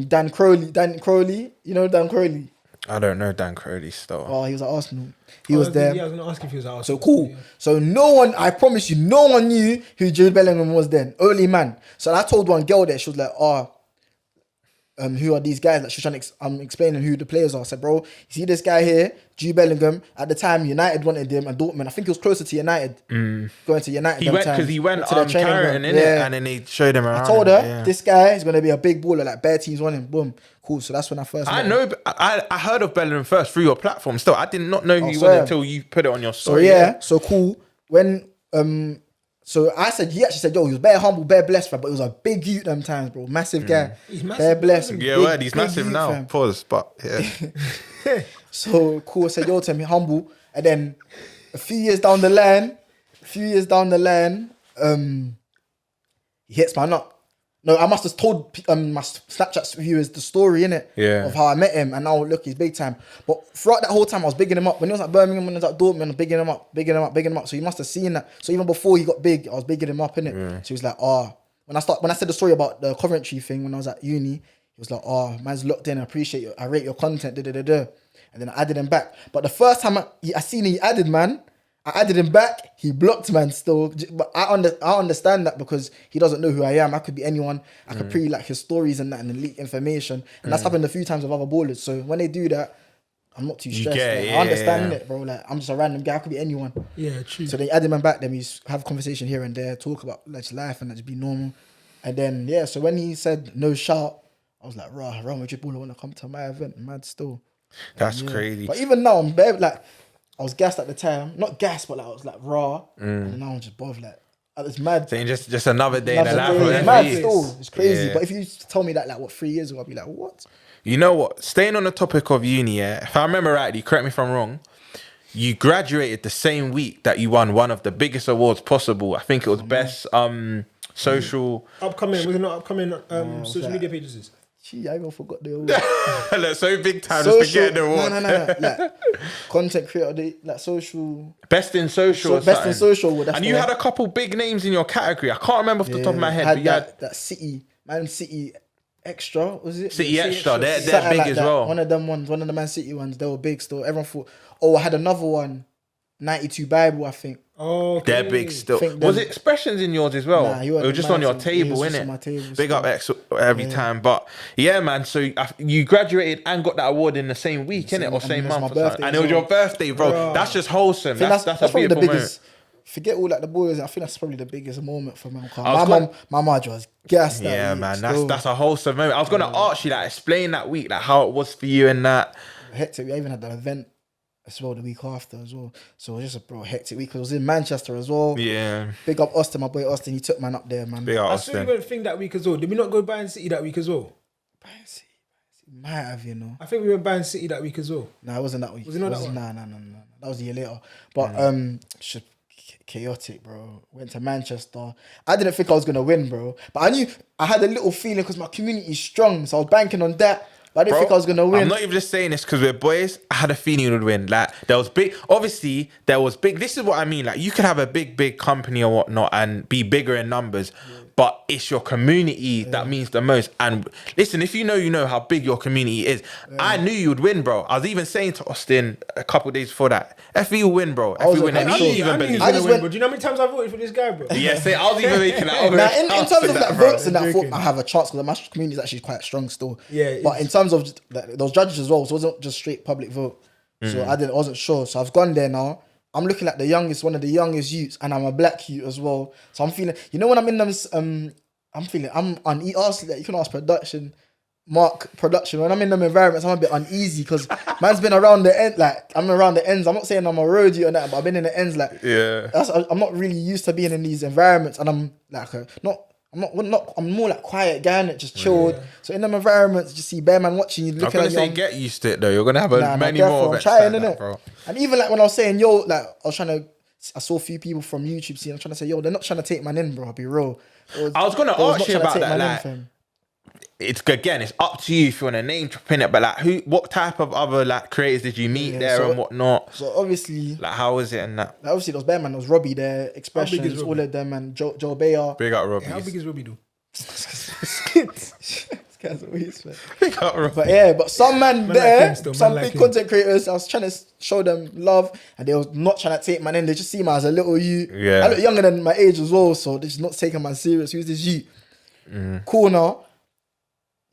[SPEAKER 2] Dan Crowley. You know Dan Crowley?
[SPEAKER 1] I don't know Dan Crowley still.
[SPEAKER 2] Oh, he was at Arsenal. He was there.
[SPEAKER 3] Yeah, I was going to ask if he was at Arsenal.
[SPEAKER 2] So cool. Yeah. So no one, I promise you, no one knew who Jude Bellingham was then. Only man. So I told one girl there, she was like, who are these guys? Like, she's trying to explaining who the players are. I said, bro, you see this guy here, Jude Bellingham. At the time, United wanted him, and Dortmund. I think he was closer to United. Going to United.
[SPEAKER 1] He went because he went Carrington, innit? And then they showed him around.
[SPEAKER 2] I told her this guy is gonna be a big baller. Like bare teams want him. Boom, cool. So that's when I first.
[SPEAKER 1] I heard of Bellingham first through your platform. Still, I did not know who he was until you put it on your story.
[SPEAKER 2] So so cool. When So I said, he actually said, yo, he was bare humble, bare blessed, fam, but he was a big youth them times, bro. Massive guy.
[SPEAKER 3] He's massive.
[SPEAKER 2] Bare blessed.
[SPEAKER 1] Yeah, he's massive now. Fam. Pause, but yeah.
[SPEAKER 2] So cool. I said, yo, to me, humble. And then a few years down the line, he hits my nut. No, I must have told my Snapchat viewers the story, innit?
[SPEAKER 1] Yeah.
[SPEAKER 2] Of how I met him, and now look, he's big time. But throughout that whole time, I was bigging him up. When he was at Birmingham, when he was at Dortmund, I was bigging him up. So he must have seen that. So even before he got big, I was bigging him up, innit? Yeah. So he was like, when I said the story about the Coventry thing when I was at uni, he was like, man's locked in, I rate your content, And then I added him back. But the first time I seen he added, man, I added him back. He blocked, man, still. But I understand that because he doesn't know who I am. I could be anyone. I could pre like his stories and that and leak information. And that's happened a few times with other ballers. So when they do that, I'm not too stressed. I understand it, bro. Like I'm just a random guy. I could be anyone.
[SPEAKER 3] Yeah, true.
[SPEAKER 2] So they added him back. Then we have a conversation here and there, talk about like life and just be normal. And then so when he said no shout, I was like, Real Madrid baller want to come to my event, mad still.
[SPEAKER 1] That's crazy.
[SPEAKER 2] But even now, I'm bare, like. I was gassed at the time. Not gassed, but like I was like raw. And now I'm just bothered. Like it's mad.
[SPEAKER 1] Saying just another day in the life of
[SPEAKER 2] It's mad still. It's crazy. Yeah. But if you told me that like 3 years ago, I'd be like, what?
[SPEAKER 1] You know what? Staying on the topic of uni, if I remember rightly, correct me if I'm wrong, you graduated the same week that you won one of the biggest awards possible. I think it was best social...
[SPEAKER 3] Upcoming, was it not upcoming social media pages?
[SPEAKER 2] Gee, I even forgot the award.
[SPEAKER 1] Look, so big time just to get the award.
[SPEAKER 2] No. Like, content creator, like social...
[SPEAKER 1] Best in social.
[SPEAKER 2] Best in social.
[SPEAKER 1] And you had a couple big names in your category. I can't remember off the top of my head.
[SPEAKER 2] Had that City, Man City Extra, was it?
[SPEAKER 1] City Extra, they're big like as well.
[SPEAKER 2] One of them ones, one of the Man City ones, they were big still. Everyone thought, I had another one, 92 Bible, I think.
[SPEAKER 1] Oh, okay. They're big still. Was it expressions in yours as well?
[SPEAKER 2] Nah,
[SPEAKER 1] it was just on your table, innit? Big up X every time. But yeah, man, so you graduated and got that award in the same week, innit? Or same month. And it was your birthday, bro. That's just wholesome. That's a beautiful moment.
[SPEAKER 2] Forget all like the boys. I think that's probably the biggest moment for me. My mum was gassed.
[SPEAKER 1] Yeah, man, that's a wholesome moment. I was gonna ask you that, explain that week, like how it was for you and that.
[SPEAKER 2] Hectic. We even had the event as well the week after as well. So it was just a hectic week. It was in Manchester as well.
[SPEAKER 1] Yeah.
[SPEAKER 2] Big up Austin, my boy Austin. He took man up there, man.
[SPEAKER 1] Big up
[SPEAKER 3] Austin. I saw you went thing that week as well. Did we not go Bayern City that week as well?
[SPEAKER 2] Bayern City. Might have, you know.
[SPEAKER 3] I think we went Bayern City that week as well.
[SPEAKER 2] No, it wasn't that week.
[SPEAKER 3] Was it not that one?
[SPEAKER 2] No. That was a year later. But chaotic, bro. Went to Manchester. I didn't think I was gonna win, bro. But I knew I had a little feeling because my community is strong, so I was banking on that. But I didn't think I was gonna win.
[SPEAKER 1] I'm not even just saying this because we're boys. I had a feeling you would win. Like there was big. Obviously, there was big. This is what I mean. Like you could have a big company or whatnot and be bigger in numbers. But it's your community that means the most. And listen, if you know how big your community is, I knew you would win, bro. I was even saying to Austin a couple of days before that, FE will win, bro. FE will win. And he even believed
[SPEAKER 3] I just win, bro. Do you know how many times I voted for this guy, bro?
[SPEAKER 1] Yeah, I was even making that.
[SPEAKER 2] Now, in terms of like votes and that, I thought I have a chance because my community is actually quite strong still.
[SPEAKER 3] Yeah.
[SPEAKER 2] But in terms of those judges as well, so it wasn't just straight public vote. So I wasn't sure. So I've gone there now. I'm looking at one of the youngest youths, and I'm a black youth as well. So I'm feeling, when I'm in them, I'm uneasy. You can ask Mark production. When I'm in them environments, I'm a bit uneasy because man's been around the end. Like I'm around the ends. I'm not saying I'm a roadie or that, but I've been in the ends. Like I'm not really used to being in these environments, and I'm like I'm I'm more like quiet guy and just chilled. So in them environments, you see bare man watching you,
[SPEAKER 1] I'm
[SPEAKER 2] looking
[SPEAKER 1] gonna
[SPEAKER 2] at
[SPEAKER 1] say
[SPEAKER 2] you.
[SPEAKER 1] get used to it though. You're gonna have many
[SPEAKER 2] careful,
[SPEAKER 1] more
[SPEAKER 2] I'm
[SPEAKER 1] events
[SPEAKER 2] trying,
[SPEAKER 1] like that,
[SPEAKER 2] innit?
[SPEAKER 1] bro.
[SPEAKER 2] And even like when I was saying, yo, like I saw a few people from YouTube scene. I'm trying to say, yo, they're not trying to take man in, bro. I'll be real.
[SPEAKER 1] I was gonna ask you about that. Like,
[SPEAKER 2] fam.
[SPEAKER 1] it's up to you if you want to name drop in it. But like, what type of other like creators did you meet there and whatnot?
[SPEAKER 2] So obviously,
[SPEAKER 1] like, how was it and that?
[SPEAKER 2] Like, obviously, there was bare man. There was Robbie there, Expressions, all of them, and Joe Bayer.
[SPEAKER 1] Big up Robbie.
[SPEAKER 3] How big is Robbie though?
[SPEAKER 2] This guy's a waste, man.
[SPEAKER 1] Big up Robbie.
[SPEAKER 2] But yeah, but some man there,
[SPEAKER 3] like him
[SPEAKER 2] some
[SPEAKER 3] like
[SPEAKER 2] big
[SPEAKER 3] him.
[SPEAKER 2] content creators, I was trying to show them love, and they was not trying to take man in. They just see me as a little you.
[SPEAKER 1] Yeah.
[SPEAKER 2] I look younger than my age as well, so they just not taking man serious. Who's this you? Cool now.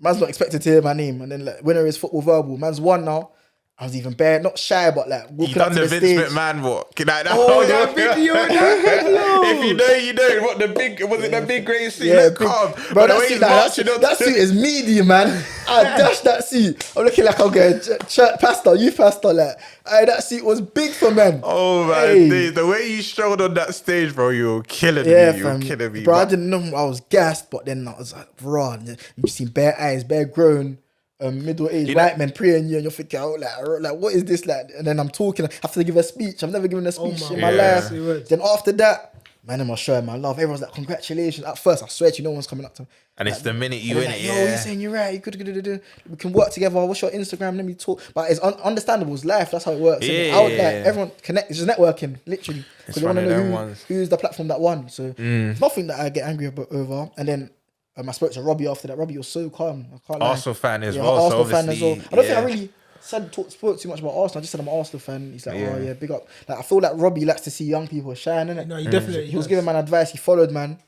[SPEAKER 2] Man's not expected to hear my name, and then like winner is football verbal. Man's won now. I was even bare, not shy, but like
[SPEAKER 1] You
[SPEAKER 2] walking up
[SPEAKER 1] done
[SPEAKER 2] to
[SPEAKER 1] the
[SPEAKER 2] the
[SPEAKER 1] Vince
[SPEAKER 2] stage.
[SPEAKER 1] McMahon walk. Like that.
[SPEAKER 3] Oh, that video,
[SPEAKER 1] If you know, you know. What the big was it? The big grey suit.
[SPEAKER 2] Yeah,
[SPEAKER 1] Look
[SPEAKER 2] big,
[SPEAKER 1] calm.
[SPEAKER 2] bro.
[SPEAKER 1] But the
[SPEAKER 2] That
[SPEAKER 1] way
[SPEAKER 2] suit,
[SPEAKER 1] he's
[SPEAKER 2] like,
[SPEAKER 1] marching on
[SPEAKER 2] that suit is meaty, man. I dashed that suit. I'm looking like I'll get a church pastor, youth pastor. Like, that suit was big for men.
[SPEAKER 1] Oh man,
[SPEAKER 2] Hey.
[SPEAKER 1] dude, the way you strode on that stage, bro, you were killing
[SPEAKER 2] Yeah,
[SPEAKER 1] me. You were
[SPEAKER 2] fam.
[SPEAKER 1] killing me,
[SPEAKER 2] Bro, I
[SPEAKER 1] but-
[SPEAKER 2] didn't know I was gassed, but then I was like, bro, you seen bare eyes, bare grown, middle-aged white men praying you, and you're thinking, oh, like, what is this like? And then I'm talking, I have to give a speech. I've never given a speech in my life. Then after that, man, I'm showing my love. Everyone's like, congratulations. At first, I swear to you, no one's coming up to me.
[SPEAKER 1] And it's the minute you
[SPEAKER 2] And
[SPEAKER 1] win
[SPEAKER 2] they're
[SPEAKER 1] it,
[SPEAKER 2] like,
[SPEAKER 1] yeah.
[SPEAKER 2] yo, you're saying you're right. You could. We can work together. What's your Instagram? Let me talk. But it's understandable. It's life. That's how it works. innit?
[SPEAKER 1] Yeah,
[SPEAKER 2] I would
[SPEAKER 1] yeah,
[SPEAKER 2] like
[SPEAKER 1] yeah.
[SPEAKER 2] everyone connect. It's just networking, literally. Because you want
[SPEAKER 1] one
[SPEAKER 2] to
[SPEAKER 1] of
[SPEAKER 2] know
[SPEAKER 1] them ones.
[SPEAKER 2] who's the platform that won. So it's nothing that I get angry over. And then I spoke to Robbie after that. Robbie was so calm. I can't lie.
[SPEAKER 1] Arsenal fan as
[SPEAKER 2] Yeah,
[SPEAKER 1] well.
[SPEAKER 2] Arsenal
[SPEAKER 1] So
[SPEAKER 2] fan as well.
[SPEAKER 1] obviously,
[SPEAKER 2] I don't think I
[SPEAKER 1] yeah.
[SPEAKER 2] really spoke too much about Arsenal. I just said I'm an Arsenal fan. He's like,
[SPEAKER 1] Yeah.
[SPEAKER 2] oh yeah, big up. Like I feel like Robbie likes to see young people shine, innit?
[SPEAKER 3] No, he definitely.
[SPEAKER 2] He was giving man advice. He followed man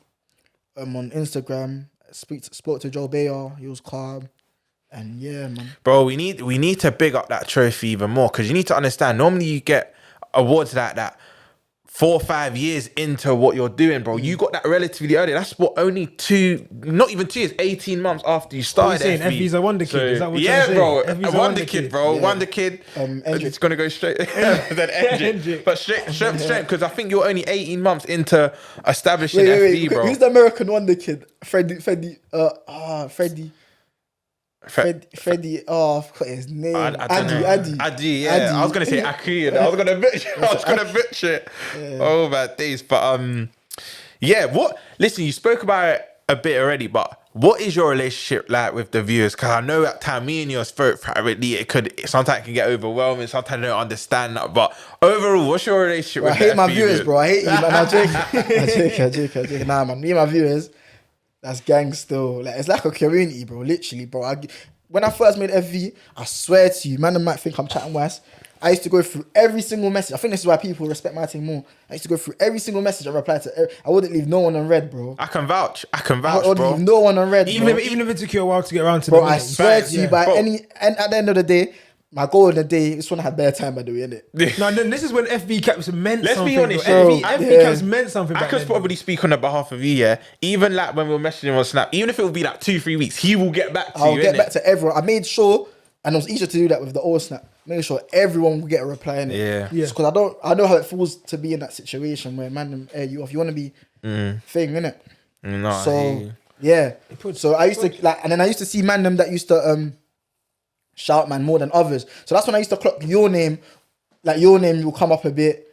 [SPEAKER 2] on Instagram. Spoke to Joe Bayer. He was calm, and yeah, man.
[SPEAKER 1] Bro, we need to big up that trophy even more because you need to understand. Normally, you get awards like that 4 or 5 years into what you're doing, bro. You got that relatively early. That's what only not even 2 years, 18 months after you started.
[SPEAKER 3] saying?
[SPEAKER 1] FV.
[SPEAKER 3] FV's a wonder kid. Is that what you're
[SPEAKER 1] yeah,
[SPEAKER 3] saying?
[SPEAKER 1] bro,
[SPEAKER 3] FV's
[SPEAKER 1] a wonder kid, bro,
[SPEAKER 2] Yeah.
[SPEAKER 1] wonder kid.
[SPEAKER 2] Endrick.
[SPEAKER 1] It's gonna go straight. then Endrick. But straight, because I think you're only 18 months into establishing FV, bro.
[SPEAKER 2] Who's the American Wonder Kid? Freddie. Freddie. Oh, I forgot his name.
[SPEAKER 1] I don't know. Adi, yeah.
[SPEAKER 2] Adi.
[SPEAKER 1] I was gonna say Aki. I was gonna butcher it. Oh my days. But yeah. What? Listen, you spoke about it a bit already, but what is your relationship like with the viewers? Because I know at time me and you spoke privately. Sometimes it can get overwhelming. Sometimes I don't understand that. But overall, what's your relationship
[SPEAKER 2] Bro,
[SPEAKER 1] with
[SPEAKER 2] I hate
[SPEAKER 1] the
[SPEAKER 2] my
[SPEAKER 1] FB
[SPEAKER 2] viewers, bro. I hate you, man. I joke. Nah, man. Me and my viewers, that's gang still. Like, it's like a community, bro. Literally, bro. When I first made FV, I swear to you, man, might think I'm chatting worse. I used to go through every single message. I think this is why people respect my team more. I used to go through every single message and reply to. I wouldn't leave no one unread, bro.
[SPEAKER 1] I can vouch,
[SPEAKER 2] I wouldn't
[SPEAKER 1] bro.
[SPEAKER 2] leave no one unread,
[SPEAKER 3] Even
[SPEAKER 2] bro.
[SPEAKER 3] if it took you a while to get around to
[SPEAKER 2] Bro,
[SPEAKER 3] the
[SPEAKER 2] I
[SPEAKER 3] minute.
[SPEAKER 2] swear to you,
[SPEAKER 3] Yeah.
[SPEAKER 2] by
[SPEAKER 1] Bro.
[SPEAKER 2] and at the end of the day, my goal of the day is when I had bare time by the way, innit?
[SPEAKER 3] No, this is when FB caps meant
[SPEAKER 1] Let's be
[SPEAKER 3] something.
[SPEAKER 1] honest,
[SPEAKER 3] bro.
[SPEAKER 1] bro.
[SPEAKER 3] FB
[SPEAKER 2] Yeah.
[SPEAKER 3] caps meant something.
[SPEAKER 1] I
[SPEAKER 3] back
[SPEAKER 1] could
[SPEAKER 3] then,
[SPEAKER 1] probably speak on the behalf of you, yeah. Even like when we were messaging on Snap, even if it would be like 2-3 weeks, he will get back to
[SPEAKER 2] I'll
[SPEAKER 1] you.
[SPEAKER 2] get
[SPEAKER 1] innit?
[SPEAKER 2] back to everyone. I made sure, and it was easier to do that with the old Snap. Make sure everyone will get a reply in it.
[SPEAKER 1] Yeah.
[SPEAKER 3] Yeah.
[SPEAKER 2] Because I know how it feels to be in that situation where man air you off. You want to be thing, innit?
[SPEAKER 1] No, I hear
[SPEAKER 2] So
[SPEAKER 1] you.
[SPEAKER 2] yeah.
[SPEAKER 3] puts-
[SPEAKER 2] So I used to like, and then I used to see man them that used to shout man more than others. So that's when I used to clock your name. Like your name will come up a bit,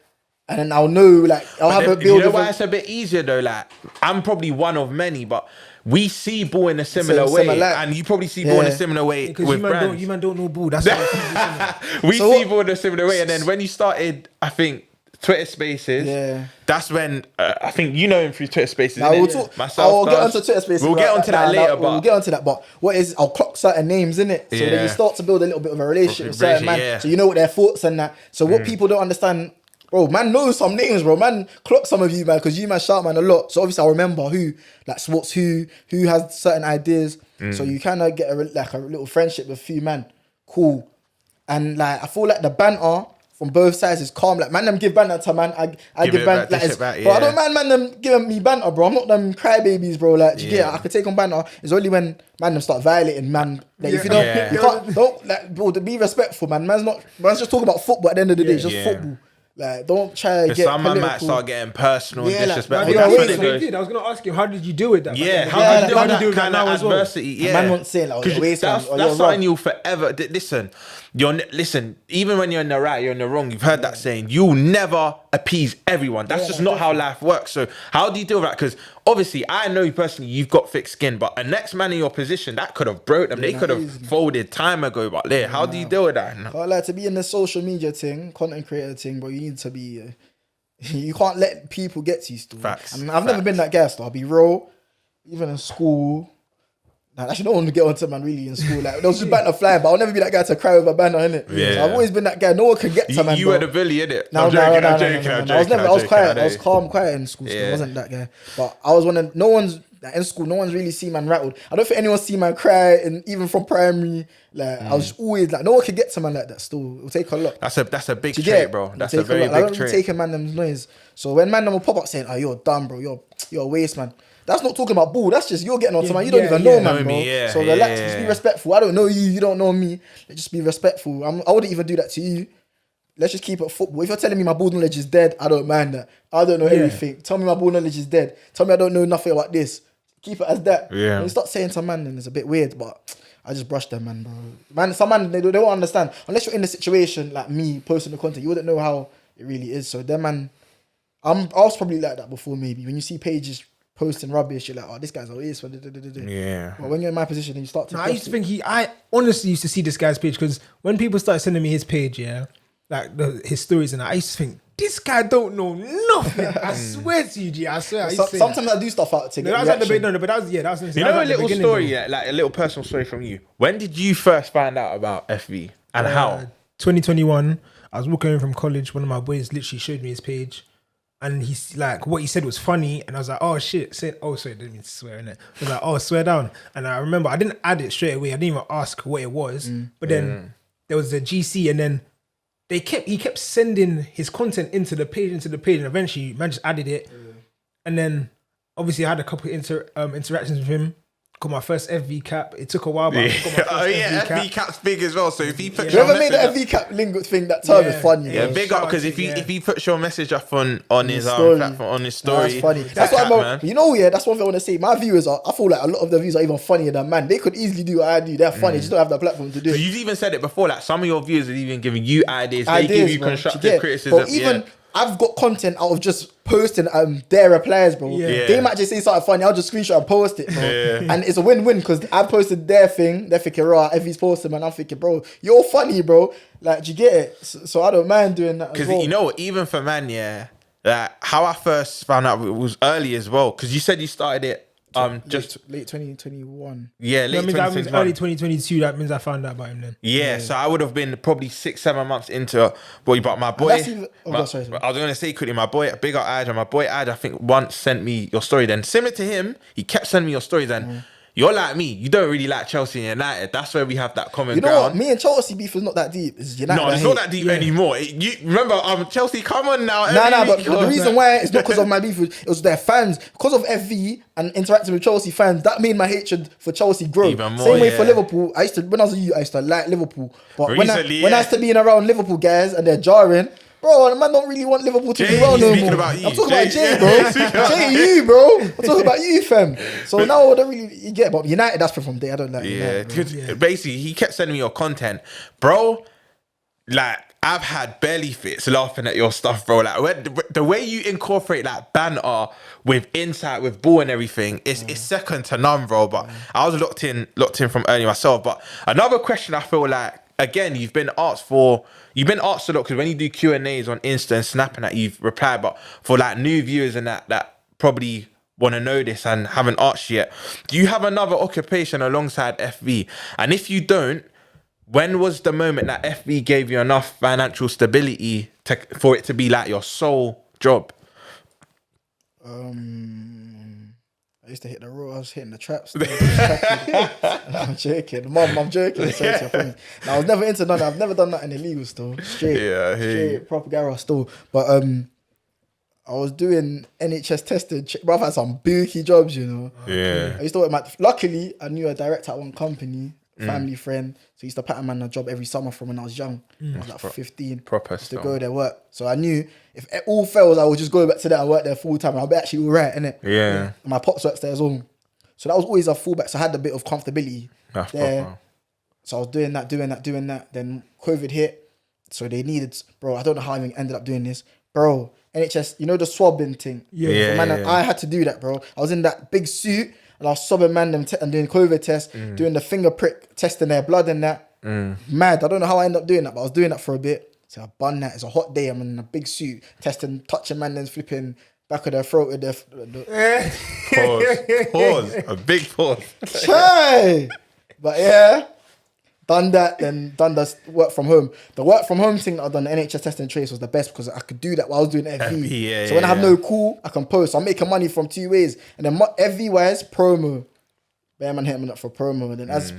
[SPEAKER 2] and then I'll know. Like I'll have a
[SPEAKER 1] Then,
[SPEAKER 2] build.
[SPEAKER 1] you know
[SPEAKER 2] of
[SPEAKER 1] why
[SPEAKER 2] a-
[SPEAKER 1] it's a bit easier though? Like I'm probably one of many, but we see ball in a similar
[SPEAKER 2] Same-
[SPEAKER 1] way,
[SPEAKER 2] similar.
[SPEAKER 1] and you probably see ball in a
[SPEAKER 2] Yeah.
[SPEAKER 1] similar way
[SPEAKER 3] because
[SPEAKER 1] with
[SPEAKER 3] you man
[SPEAKER 1] brands.
[SPEAKER 3] don't know ball. That's what
[SPEAKER 1] We
[SPEAKER 2] So
[SPEAKER 1] see
[SPEAKER 2] what-
[SPEAKER 1] ball in a similar way, and then when you started, I think Twitter Spaces.
[SPEAKER 2] Yeah.
[SPEAKER 1] That's when I think you know him through Twitter Spaces.
[SPEAKER 2] Now
[SPEAKER 1] innit?
[SPEAKER 2] we'll talk.
[SPEAKER 1] Myself,
[SPEAKER 2] I'll get
[SPEAKER 1] Daz.
[SPEAKER 2] onto Twitter Spaces.
[SPEAKER 1] We'll get onto that later, but
[SPEAKER 2] we'll get onto that. But what is? I'll clock certain names in it, so then
[SPEAKER 1] Yeah.
[SPEAKER 2] you start to build a little bit of a relationship with certain man.
[SPEAKER 1] Yeah.
[SPEAKER 2] So you know what their thoughts and that. So what people don't understand, bro. Man knows some names, bro. Man clock some of you, man, because you man shout man a lot. So obviously I remember who like sports who has certain ideas. So you kind of get a little friendship with a few man. Cool. And like I feel like the banter from both sides is calm. Like man, them give banter to man. I
[SPEAKER 1] Give
[SPEAKER 2] give
[SPEAKER 1] it
[SPEAKER 2] banter.
[SPEAKER 1] back,
[SPEAKER 2] Like,
[SPEAKER 1] dish
[SPEAKER 2] it's-
[SPEAKER 1] it back,
[SPEAKER 2] bro, I
[SPEAKER 1] yeah.
[SPEAKER 2] don't mind man them giving me banter, bro. I'm not them crybabies, bro. Like, do you get it?
[SPEAKER 1] Yeah.
[SPEAKER 2] I could take on banter. It's only when man them start violating, man. Like, if you don't,
[SPEAKER 1] Yeah.
[SPEAKER 2] you can't, don't like, bro. To be respectful, man. Man's just talking about football. At the end of the day, it's just
[SPEAKER 1] Yeah.
[SPEAKER 2] football. Like, don't try to get
[SPEAKER 1] some man
[SPEAKER 2] political.
[SPEAKER 1] might start getting personal and
[SPEAKER 2] Yeah, like,
[SPEAKER 1] disrespectful.
[SPEAKER 2] that's
[SPEAKER 1] when
[SPEAKER 2] what
[SPEAKER 1] it
[SPEAKER 3] They
[SPEAKER 1] goes.
[SPEAKER 3] did. I was gonna ask you, how did you deal with that?
[SPEAKER 1] Yeah,
[SPEAKER 3] Like,
[SPEAKER 1] how do you deal
[SPEAKER 2] how
[SPEAKER 1] with
[SPEAKER 2] do you
[SPEAKER 1] that
[SPEAKER 3] do with that
[SPEAKER 1] kind of
[SPEAKER 3] now as well?
[SPEAKER 1] adversity? Yeah,
[SPEAKER 2] Man won't say, like,
[SPEAKER 1] 'Cause
[SPEAKER 2] you're waste, man,
[SPEAKER 1] that's
[SPEAKER 2] or
[SPEAKER 1] that's
[SPEAKER 2] you're
[SPEAKER 1] something
[SPEAKER 2] wrong.
[SPEAKER 1] you'll forever. Listen, listen. Even when you're in the right, you're in the wrong. You've heard that saying. You'll never appease everyone. That's just not how life works. So how do you deal with that? Because obviously, I know you personally. You've got thick skin, but a next man in your position that could have broke them. They could have folded time ago. But how do you deal with that?
[SPEAKER 2] But like, to be in the social media thing, content creator thing, bro, you need to be. You can't let people get to you still.
[SPEAKER 1] Facts.
[SPEAKER 2] And I've never been that guy, still. I'll be real. Even in school. Nah, actually, no one would get onto man really in school. Like, there was just banter flying, but I'll never be that guy to cry with a banner, innit?
[SPEAKER 1] Yeah.
[SPEAKER 2] So I've always been that guy. No one can get to man.
[SPEAKER 1] You
[SPEAKER 2] bro.
[SPEAKER 1] were the bully, innit?
[SPEAKER 2] No,
[SPEAKER 1] I'm joking.
[SPEAKER 2] I was quiet. I was calm, quiet in school. Still. I wasn't that guy. But I was no one's like, in school. No one's really seen man rattled. I don't think anyone see man cry, and even from primary, like I was just always like, no one can get to man like that. Still, it'll take a lot.
[SPEAKER 1] That's a big
[SPEAKER 2] Do you
[SPEAKER 1] trait,
[SPEAKER 2] get?
[SPEAKER 1] bro. That's
[SPEAKER 2] It'll
[SPEAKER 1] a
[SPEAKER 2] take
[SPEAKER 1] very
[SPEAKER 2] lot. I
[SPEAKER 1] big
[SPEAKER 2] don't really
[SPEAKER 1] trait.
[SPEAKER 2] take a man them's noise. So when man them will pop up saying, "Oh, you're dumb, bro. You're a waste, man." That's not talking about bull. That's just you're getting on to man. You don't even know, man, bro. So relax. Just be respectful. I don't know you. You don't know me. Just be respectful. I wouldn't even do that to you. Let's just keep it football. If you're telling me my ball knowledge is dead, I don't mind that. I don't know everything. Tell me my ball knowledge is dead. Tell me I don't know nothing about this. Keep it as that.
[SPEAKER 1] Yeah.
[SPEAKER 2] When you start saying to man, then it's a bit weird, but I just brush them, man, bro. Man, some man, they don't understand. Unless you're in the situation like me, posting the content, you wouldn't know how it really is. So then, man, I was probably like that before, maybe. When you see pages posting rubbish, you're like, oh, this guy's always.
[SPEAKER 1] Yeah.
[SPEAKER 2] But when you're in my position and you start to.
[SPEAKER 3] I used to think I honestly used to see this guy's page because when people started sending me his page, like his stories and I used to think, this guy don't know nothing. I swear to you, G. I swear.
[SPEAKER 2] Sometimes I do stuff out to get
[SPEAKER 3] that was at the no, but that was that was.
[SPEAKER 1] You know a little story, like a little personal story from you. When did you first find out about FV and how?
[SPEAKER 3] 2021. I was walking home from college. One of my boys literally showed me his page. And he's like, what he said was funny. And I was like, oh shit. Sorry, I didn't mean to swear, innit? I was like, oh, swear down. And I remember I didn't add it straight away. I didn't even ask what it was. But then there was a GC and then he kept sending his content into the page. And eventually man just added it. And then obviously I had a couple of interactions with him. Got my first FV cap. It took a while, but I got my first
[SPEAKER 1] FV cap's big as well. So if he puts
[SPEAKER 2] whoever made the FV cap lingo thing, that term is funny.
[SPEAKER 1] Yeah,
[SPEAKER 2] bro.
[SPEAKER 1] big up because if he puts your message up on his
[SPEAKER 2] story.
[SPEAKER 1] platform, on his story,
[SPEAKER 2] That's funny. That's what man. You know, that's one thing I want to say. My viewers I feel like a lot of the views are even funnier than man. They could easily do what I do. They're funny. Just don't have the platform to do it.
[SPEAKER 1] You've even said it before. Like some of your viewers are even giving you ideas. They give you constructive criticism.
[SPEAKER 2] But even I've got content out of just posting their replies, bro.
[SPEAKER 3] Yeah.
[SPEAKER 2] They might just say something funny. I'll just screenshot and post it, bro. And it's a win-win because I've posted their thing. They're thinking, raw. If he's posting, man, I'm thinking, bro, you're funny, bro. Like, do you get it? So I don't mind doing that.
[SPEAKER 1] Because
[SPEAKER 2] well.
[SPEAKER 1] you know, even for man, like how I first found out it was early as well. Because you said you started it just
[SPEAKER 2] late 2021.
[SPEAKER 1] Yeah, late
[SPEAKER 3] that means
[SPEAKER 1] 2021.
[SPEAKER 3] early 2022. That means I found out about him then.
[SPEAKER 1] Yeah, so I would have been probably 6-7 months into boy, but my boy.
[SPEAKER 2] Sorry.
[SPEAKER 1] I was gonna say quickly, my boy, big up Aj, my boy Aj, I think once sent me your story. Then similar to him, he kept sending me your stories. And you're like me, you don't really like Chelsea and United. That's where we have that common
[SPEAKER 2] You know
[SPEAKER 1] ground.
[SPEAKER 2] what? Me and Chelsea beef is not that deep. It's United.
[SPEAKER 1] No, it's not that deep anymore. You remember, Chelsea, come on now.
[SPEAKER 2] Nah, but the reason why it's not because of my beef, it was their fans. Because of FV and interacting with Chelsea fans, that made my hatred for Chelsea grow.
[SPEAKER 1] Even more,
[SPEAKER 2] Same way for Liverpool. When I was a youth, I used to like Liverpool. But when I used to be around Liverpool guys and they're jarring, bro, the man don't really want Liverpool to do well no more. I'm talking about Jay, bro. Jay, you, bro. I'm talking about you, fam. So now I don't really get. But United, that's from day. I don't like United.
[SPEAKER 1] Basically, he kept sending me your content, bro. Like, I've had belly fits laughing at your stuff, bro. Like, the way you incorporate like banter with insight, with ball and everything, it's second to none, bro. But I was locked in from early myself. But another question I feel like, again, you've been asked a lot because when you do Q&As on Insta and snapping that, you've replied. But for like new viewers and that probably want to know this and haven't asked you yet, do you have another occupation alongside FV? And if you don't, when was the moment that FV gave you enough financial stability for it to be like your sole job?
[SPEAKER 2] I used to hit the road. I was hitting the traps. I'm joking. Mom, I'm joking. I was never into none. I've never done nothing illegal still. Straight proper garage still. But I was doing NHS testing. Bro, I've had some bookie jobs, you know.
[SPEAKER 1] Yeah.
[SPEAKER 2] I used to work luckily, I knew a director at one company. family friend. So he used to pattern man a job every summer from when I was young. I was like 15.
[SPEAKER 1] Proper
[SPEAKER 2] used to
[SPEAKER 1] stuff.
[SPEAKER 2] go there work. So I knew if it all fails, I would just go back to that and work there full time. I'll be actually all right, innit?
[SPEAKER 1] Yeah.
[SPEAKER 2] And my pops works there as well. So that was always a fallback. So I had a bit of comfortability
[SPEAKER 1] That's
[SPEAKER 2] there.
[SPEAKER 1] proper.
[SPEAKER 2] So I was doing that. Then COVID hit. So they needed, bro, I don't know how I even ended up doing this. Bro, NHS, you know the swabbing thing?
[SPEAKER 1] Yeah.
[SPEAKER 2] So, man, I had to do that, bro. I was in that big suit and I was swabbing man them and doing COVID tests, doing the finger prick, testing their blood and that. Mad. I don't know how I ended up doing that, but I was doing that for a bit. So I bun that. It's a hot day. I'm in a big suit, touching man them's flipping back of their throat with their...
[SPEAKER 1] Pause. A big pause.
[SPEAKER 2] Try! But yeah... Done that, then done the work from home. The work from home thing that I've done, the NHS test and trace, was the best because I could do that while I was doing FV. So when I have no call, I can post. I'm making money from 2 ways. And then FV wise, promo. Bear man hitting me up for promo. And then as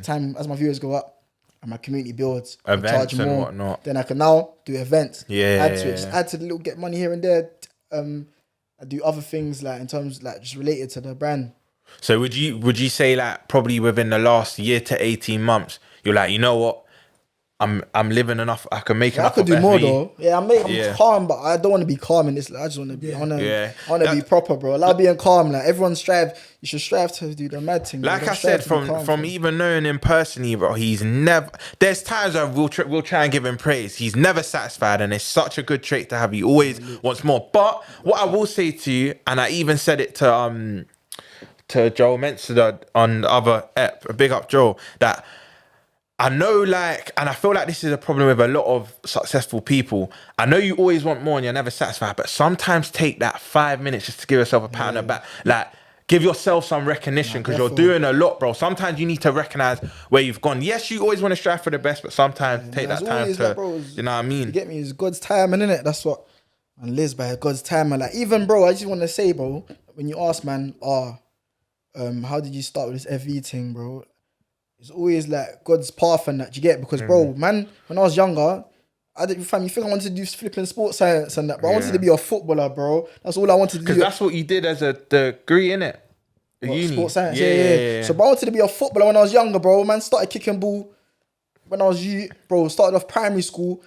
[SPEAKER 2] my viewers go up and my community builds, I
[SPEAKER 1] events
[SPEAKER 2] charge
[SPEAKER 1] and
[SPEAKER 2] more.
[SPEAKER 1] whatnot.
[SPEAKER 2] Then I can now do events. Add to it. Just
[SPEAKER 1] Yeah.
[SPEAKER 2] add to the little get money here and there. I do other things like in terms like just related to the brand.
[SPEAKER 1] So would you say like probably within the last year to 18 months, you're like, you know what? I'm living enough. I can make
[SPEAKER 2] I
[SPEAKER 1] enough.
[SPEAKER 2] could do
[SPEAKER 1] of
[SPEAKER 2] more
[SPEAKER 1] FV.
[SPEAKER 2] though. Yeah, I'm calm, but I don't want to be calm in this. I just want to be. I want to be proper, bro. I love being calm. Like everyone strive. You should strive to do the mad thing.
[SPEAKER 1] Like I said, from even knowing him personally, bro, he's never. There's times where we'll try and give him praise. He's never satisfied, and it's such a good trait to have. He always wants more. But what I will say to you, and I even said it to Joel Mensa on the other ep, big up Joel, that I know, like, and I feel like this is a problem with a lot of successful people. I know you always want more and you're never satisfied, but sometimes take that 5 minutes just to give yourself a pat on the back. Like, give yourself some recognition because you're doing a lot, bro. Sometimes you need to recognize where you've gone. Yes, you always want to strive for the best, but sometimes take that time to, you know what I mean?
[SPEAKER 2] You get me? It's God's time, and innit? That's what, and lives by God's time. And like, even, bro, I just want to say, bro, when you ask, man, how did you start with this FV thing, bro? It's always like God's path and that you get because, bro, man, when I was younger, I didn't, fam, you think I wanted to do flipping sports science and that, bro? I wanted to be a footballer, bro. That's all I wanted to do.
[SPEAKER 1] Because that's what you did as a degree, innit?
[SPEAKER 2] Sports science, yeah. So, bro, I wanted to be a footballer when I was younger, bro. Man, started kicking ball when I was bro. Started off primary school.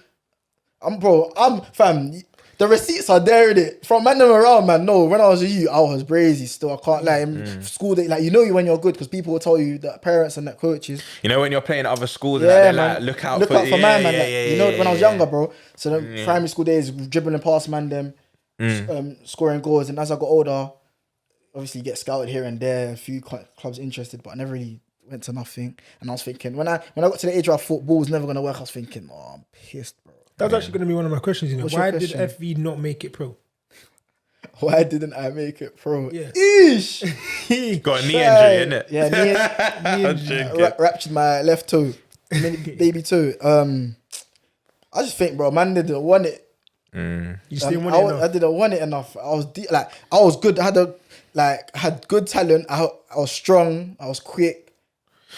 [SPEAKER 2] Fam. The receipts are there in it. From man them around, man. No, when I was a youth, I was brazy still. I can't lie. School day, like, you know you when you're good because people will tell you that parents and that coaches.
[SPEAKER 1] You know when you're playing at other schools,
[SPEAKER 2] yeah,
[SPEAKER 1] and
[SPEAKER 2] man.
[SPEAKER 1] like, look out
[SPEAKER 2] for
[SPEAKER 1] man.
[SPEAKER 2] You know, when I was younger, bro. So the primary school days, dribbling past man them, scoring goals. And as I got older, obviously get scouted here and there. A few clubs interested, but I never really went to nothing. And I was thinking, when I got to the age where I thought ball was never going to work, I was thinking, oh, I'm pissed, bro.
[SPEAKER 3] That's actually going to be one of my questions. You know, why did
[SPEAKER 2] question?
[SPEAKER 3] FV not make it pro?
[SPEAKER 2] Why didn't I make it pro?
[SPEAKER 3] Yeah.
[SPEAKER 2] Eesh!
[SPEAKER 1] Got a knee injury, innit?
[SPEAKER 2] Yeah, knee injury. Ruptured my left toe. Baby toe. I just think, bro, man didn't want it.
[SPEAKER 3] You just didn't want it enough.
[SPEAKER 2] I didn't want it enough. I was good. I had good talent. I was strong. I was quick.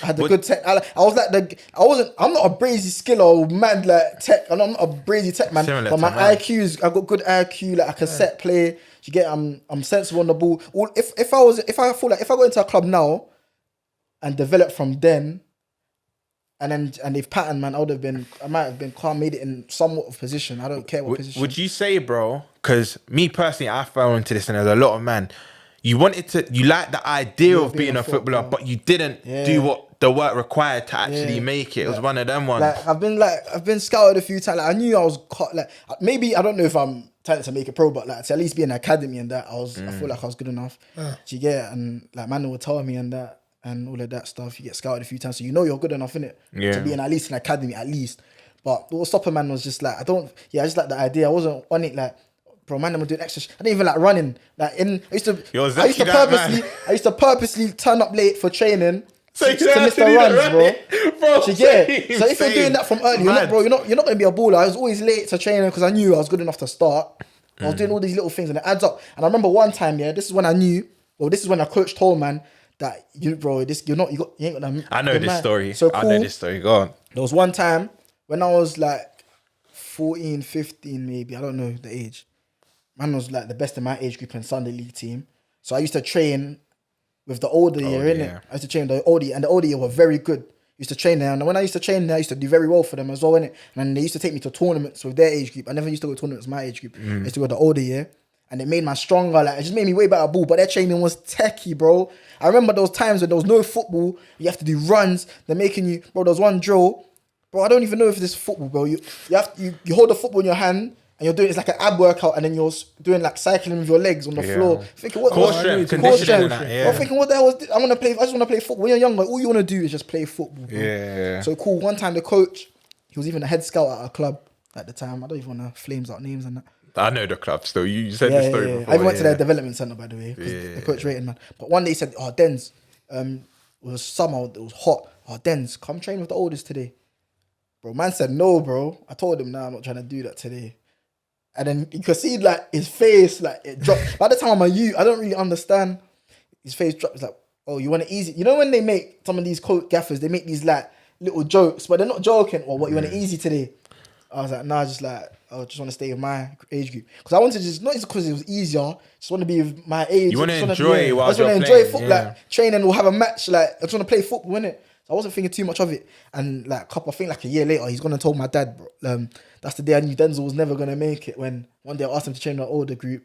[SPEAKER 2] I had the good tech. I'm not a brazy skiller or mad like tech. I'm not a brazy tech man.
[SPEAKER 1] Similar
[SPEAKER 2] but my
[SPEAKER 1] to mine.
[SPEAKER 2] IQ I got good IQ. Like I can set play. You get? I'm sensible on the ball. If I go into a club now and develop from then, and they've patterned, man, I might have been calm, made it in somewhat of position. I don't care what position.
[SPEAKER 1] Would you say, bro? Because me personally, I fell into this, and there's a lot of man. You like the idea of being a footballer, but you didn't do what the work required to actually make it. It was one of them ones.
[SPEAKER 2] I've been scouted a few times. Like, I knew I was maybe I don't know if I'm talented to make it pro, but like to at least be in an academy and that I feel like I was good enough. Do you get? And like man would tell me and that and all of that stuff. You get scouted a few times, so you know you're good enough, innit? To be in at least an academy at least. But what stopping man was just like I just like the idea. I wasn't on it like. Bro, man, I'm doing extra. I didn't even like running. Like I used to purposely turn up late for training to miss the runs, bro. So if you're doing that from early, you're not going to be a baller. I was always late to training because I knew I was good enough to start. I was doing all these little things and it adds up. And I remember one time, this is when I knew. Well, this is when a coach told man that you ain't got that.
[SPEAKER 1] I know this story.
[SPEAKER 2] So cool.
[SPEAKER 1] I know this story. Go on.
[SPEAKER 2] There was one time when I was like 14, 15, maybe. I don't know the age. Man was like the best in my age group in Sunday League team. So I used to train with the older year, innit? I used to train with the older year, and the older year were very good. Used to train there, and when I used to train there, I used to do very well for them as well, innit? And they used to take me to tournaments with their age group. I never used to go to tournaments with my age group. I used to go the older year, and it made me stronger. Like, it just made me way better at ball. But their training was techie, bro. I remember those times when there was no football. You have to do runs. They're making you, bro. There was one drill, bro. I don't even know if this is football, bro. You hold the football in your hand. And you're doing, it's like an ab workout, and then you're doing like cycling with your legs on the floor. Thinking, what?
[SPEAKER 1] Core strength, conditioning. I'm
[SPEAKER 2] thinking, what the hell is this? I just want to play football. When you're younger, all you want to do is just play football. Bro.
[SPEAKER 1] Yeah.
[SPEAKER 2] So cool. One time the coach, he was even a head scout at a club at the time. I don't even want to flames out names and that.
[SPEAKER 1] I know the club still. You said the story before.
[SPEAKER 2] I even went to their development center, by the way, because the coach rated, man. But one day he said, "Oh, Denz, it was summer, it was hot. Oh, Denz, come train with the oldest today." Bro, man said no, bro. I told him, nah, I'm not trying to do that today. And then you could see like his face, like it dropped. By the time I'm a youth, I don't really understand. His face dropped. It's like, oh, you want it easy? You know when they make some of these coat gaffers, they make these like little jokes, but they're not joking. Or what, you want it easy today? I was like, nah, just like, I just want to stay with my age group. Because I wanted to just, not just because it was easier, just want to be with my age.
[SPEAKER 1] You want to enjoy while you're playing.
[SPEAKER 2] Football, like training, we'll have a match, like I just want to play football, innit? So I wasn't thinking too much of it. And like I think like a year later, he's gonna tell my dad, bro, that's the day I knew Denzel was never gonna make it. When one day I asked him to train an older group,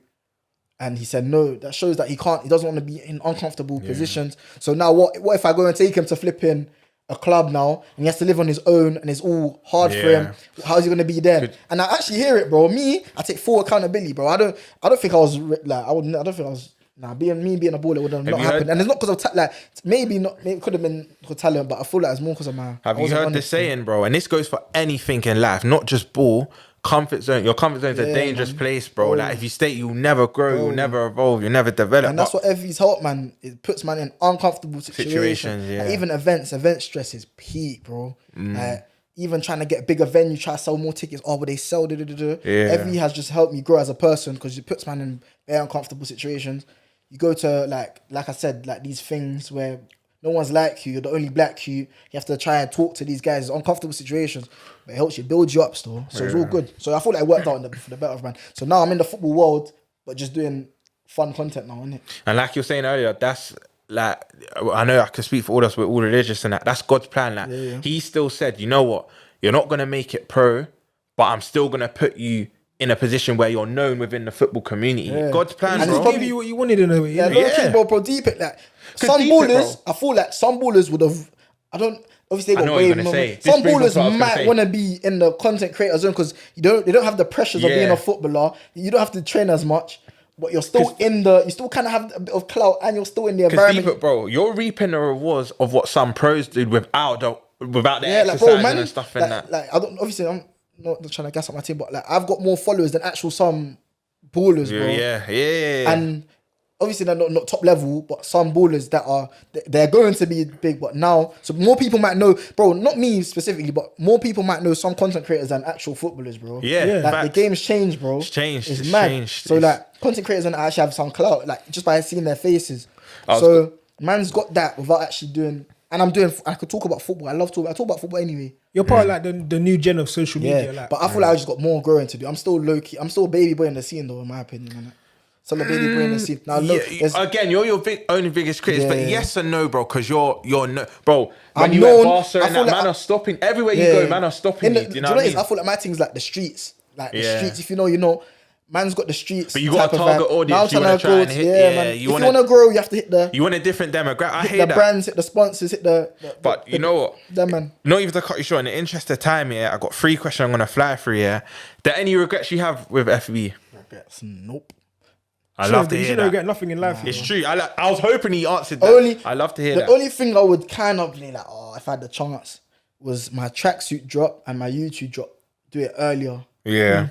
[SPEAKER 2] and he said no. That shows that he doesn't want to be in uncomfortable positions. So now what if I go and take him to flipping a club now, and he has to live on his own, and it's all hard for him? How's he gonna be then? And I actually hear it, bro. Me, I take full accountability, bro. I don't think I was like I don't think I was. Nah, being a baller would have not happened, and it's not because of maybe it could have been for talent, but I feel like it's more because of my.
[SPEAKER 1] Have you heard the saying, bro? And this goes for anything in life, not just ball. Comfort zone. Your comfort zone is a dangerous place, bro. Like if you stay, you'll never grow, you'll never evolve, you'll never develop.
[SPEAKER 2] And that's what FV's help, man. It puts man in uncomfortable situations. Like even event stress is peak, bro. Like, even trying to get a bigger venue, try to sell more tickets. Oh, but they sell. FV has just helped me grow as a person because it puts man in very uncomfortable situations. You go to like I said, like these things where no one's like you, you're the only black you have to try and talk to these guys. It's uncomfortable situations, but it helps you build you up still. So it's all good. So I feel like it worked out for the better of man. So now I'm in the football world, but just doing fun content now, innit?
[SPEAKER 1] And like you were saying earlier, that's like, I know I can speak for all of us, we're all religious and that's God's plan. Like he still said, you know what, you're not going to make it pro, but I'm still going to put you in a position where you're known within the football community. God's plan,
[SPEAKER 3] and
[SPEAKER 1] bro.
[SPEAKER 3] He gave you what you wanted in a way.
[SPEAKER 2] Bro, deep it. Like some ballers, I feel like some ballers would have. Obviously, they got way. Some ballers might want to be in the content creator zone because they don't have the pressures of being a footballer. You don't have to train as much, but you're still you still kind of have a bit of clout, and you're still in the environment.
[SPEAKER 1] Deep it, bro, you're reaping the rewards of what some pros did without the exercise and stuff in that.
[SPEAKER 2] Like I'm not trying to gas up my team, but like I've got more followers than actual some ballers, bro.
[SPEAKER 1] Yeah.
[SPEAKER 2] And obviously they're not top level, but some ballers that they're going to be big. But now, so more people might know, bro. Not me specifically, but more people might know some content creators than actual footballers, bro. Like the game's changed, bro.
[SPEAKER 1] It's changed.
[SPEAKER 2] It's mad.
[SPEAKER 1] Changed.
[SPEAKER 2] So like content creators and actually have some clout, like just by seeing their faces. Man's got that without actually doing. And I could talk about football. I talk about football anyway.
[SPEAKER 3] You're part of like the new gen of social media. Like,
[SPEAKER 2] but I feel like I just got more growing to do. I'm still low key. I'm still a baby boy in the scene though, in my opinion. Man. Still a baby boy in the scene. Now look,
[SPEAKER 1] again, you're your only biggest critic, but yes and no, bro, because you're no, bro. When
[SPEAKER 2] I'm
[SPEAKER 1] you
[SPEAKER 2] known,
[SPEAKER 1] went Barca and that, man are stopping everywhere you go. Man are stopping you. Do you know what I mean?
[SPEAKER 2] I feel like my thing's like the streets, the streets. If you know, you know. Man's got the streets.
[SPEAKER 1] But you got a target audience you want to try and hit.
[SPEAKER 2] Man. If you want to grow, you have to hit the...
[SPEAKER 1] You want a different demographic. I hate
[SPEAKER 2] the brands, hit the sponsors, hit the...
[SPEAKER 1] But you know what?
[SPEAKER 2] Them, man.
[SPEAKER 1] Not even to cut you short, in the interest of time, I got 3 questions I'm going to fly through, Are there any regrets you have with FB?
[SPEAKER 2] Regrets? Nope.
[SPEAKER 1] I love to hear that.
[SPEAKER 3] You shouldn't regret nothing in life.
[SPEAKER 1] It's true. I was hoping he answered that. I love to hear that.
[SPEAKER 2] The only thing I would kind of be like, if I had the chance, was my tracksuit drop and my YouTube drop. Do it earlier.
[SPEAKER 1] Yeah.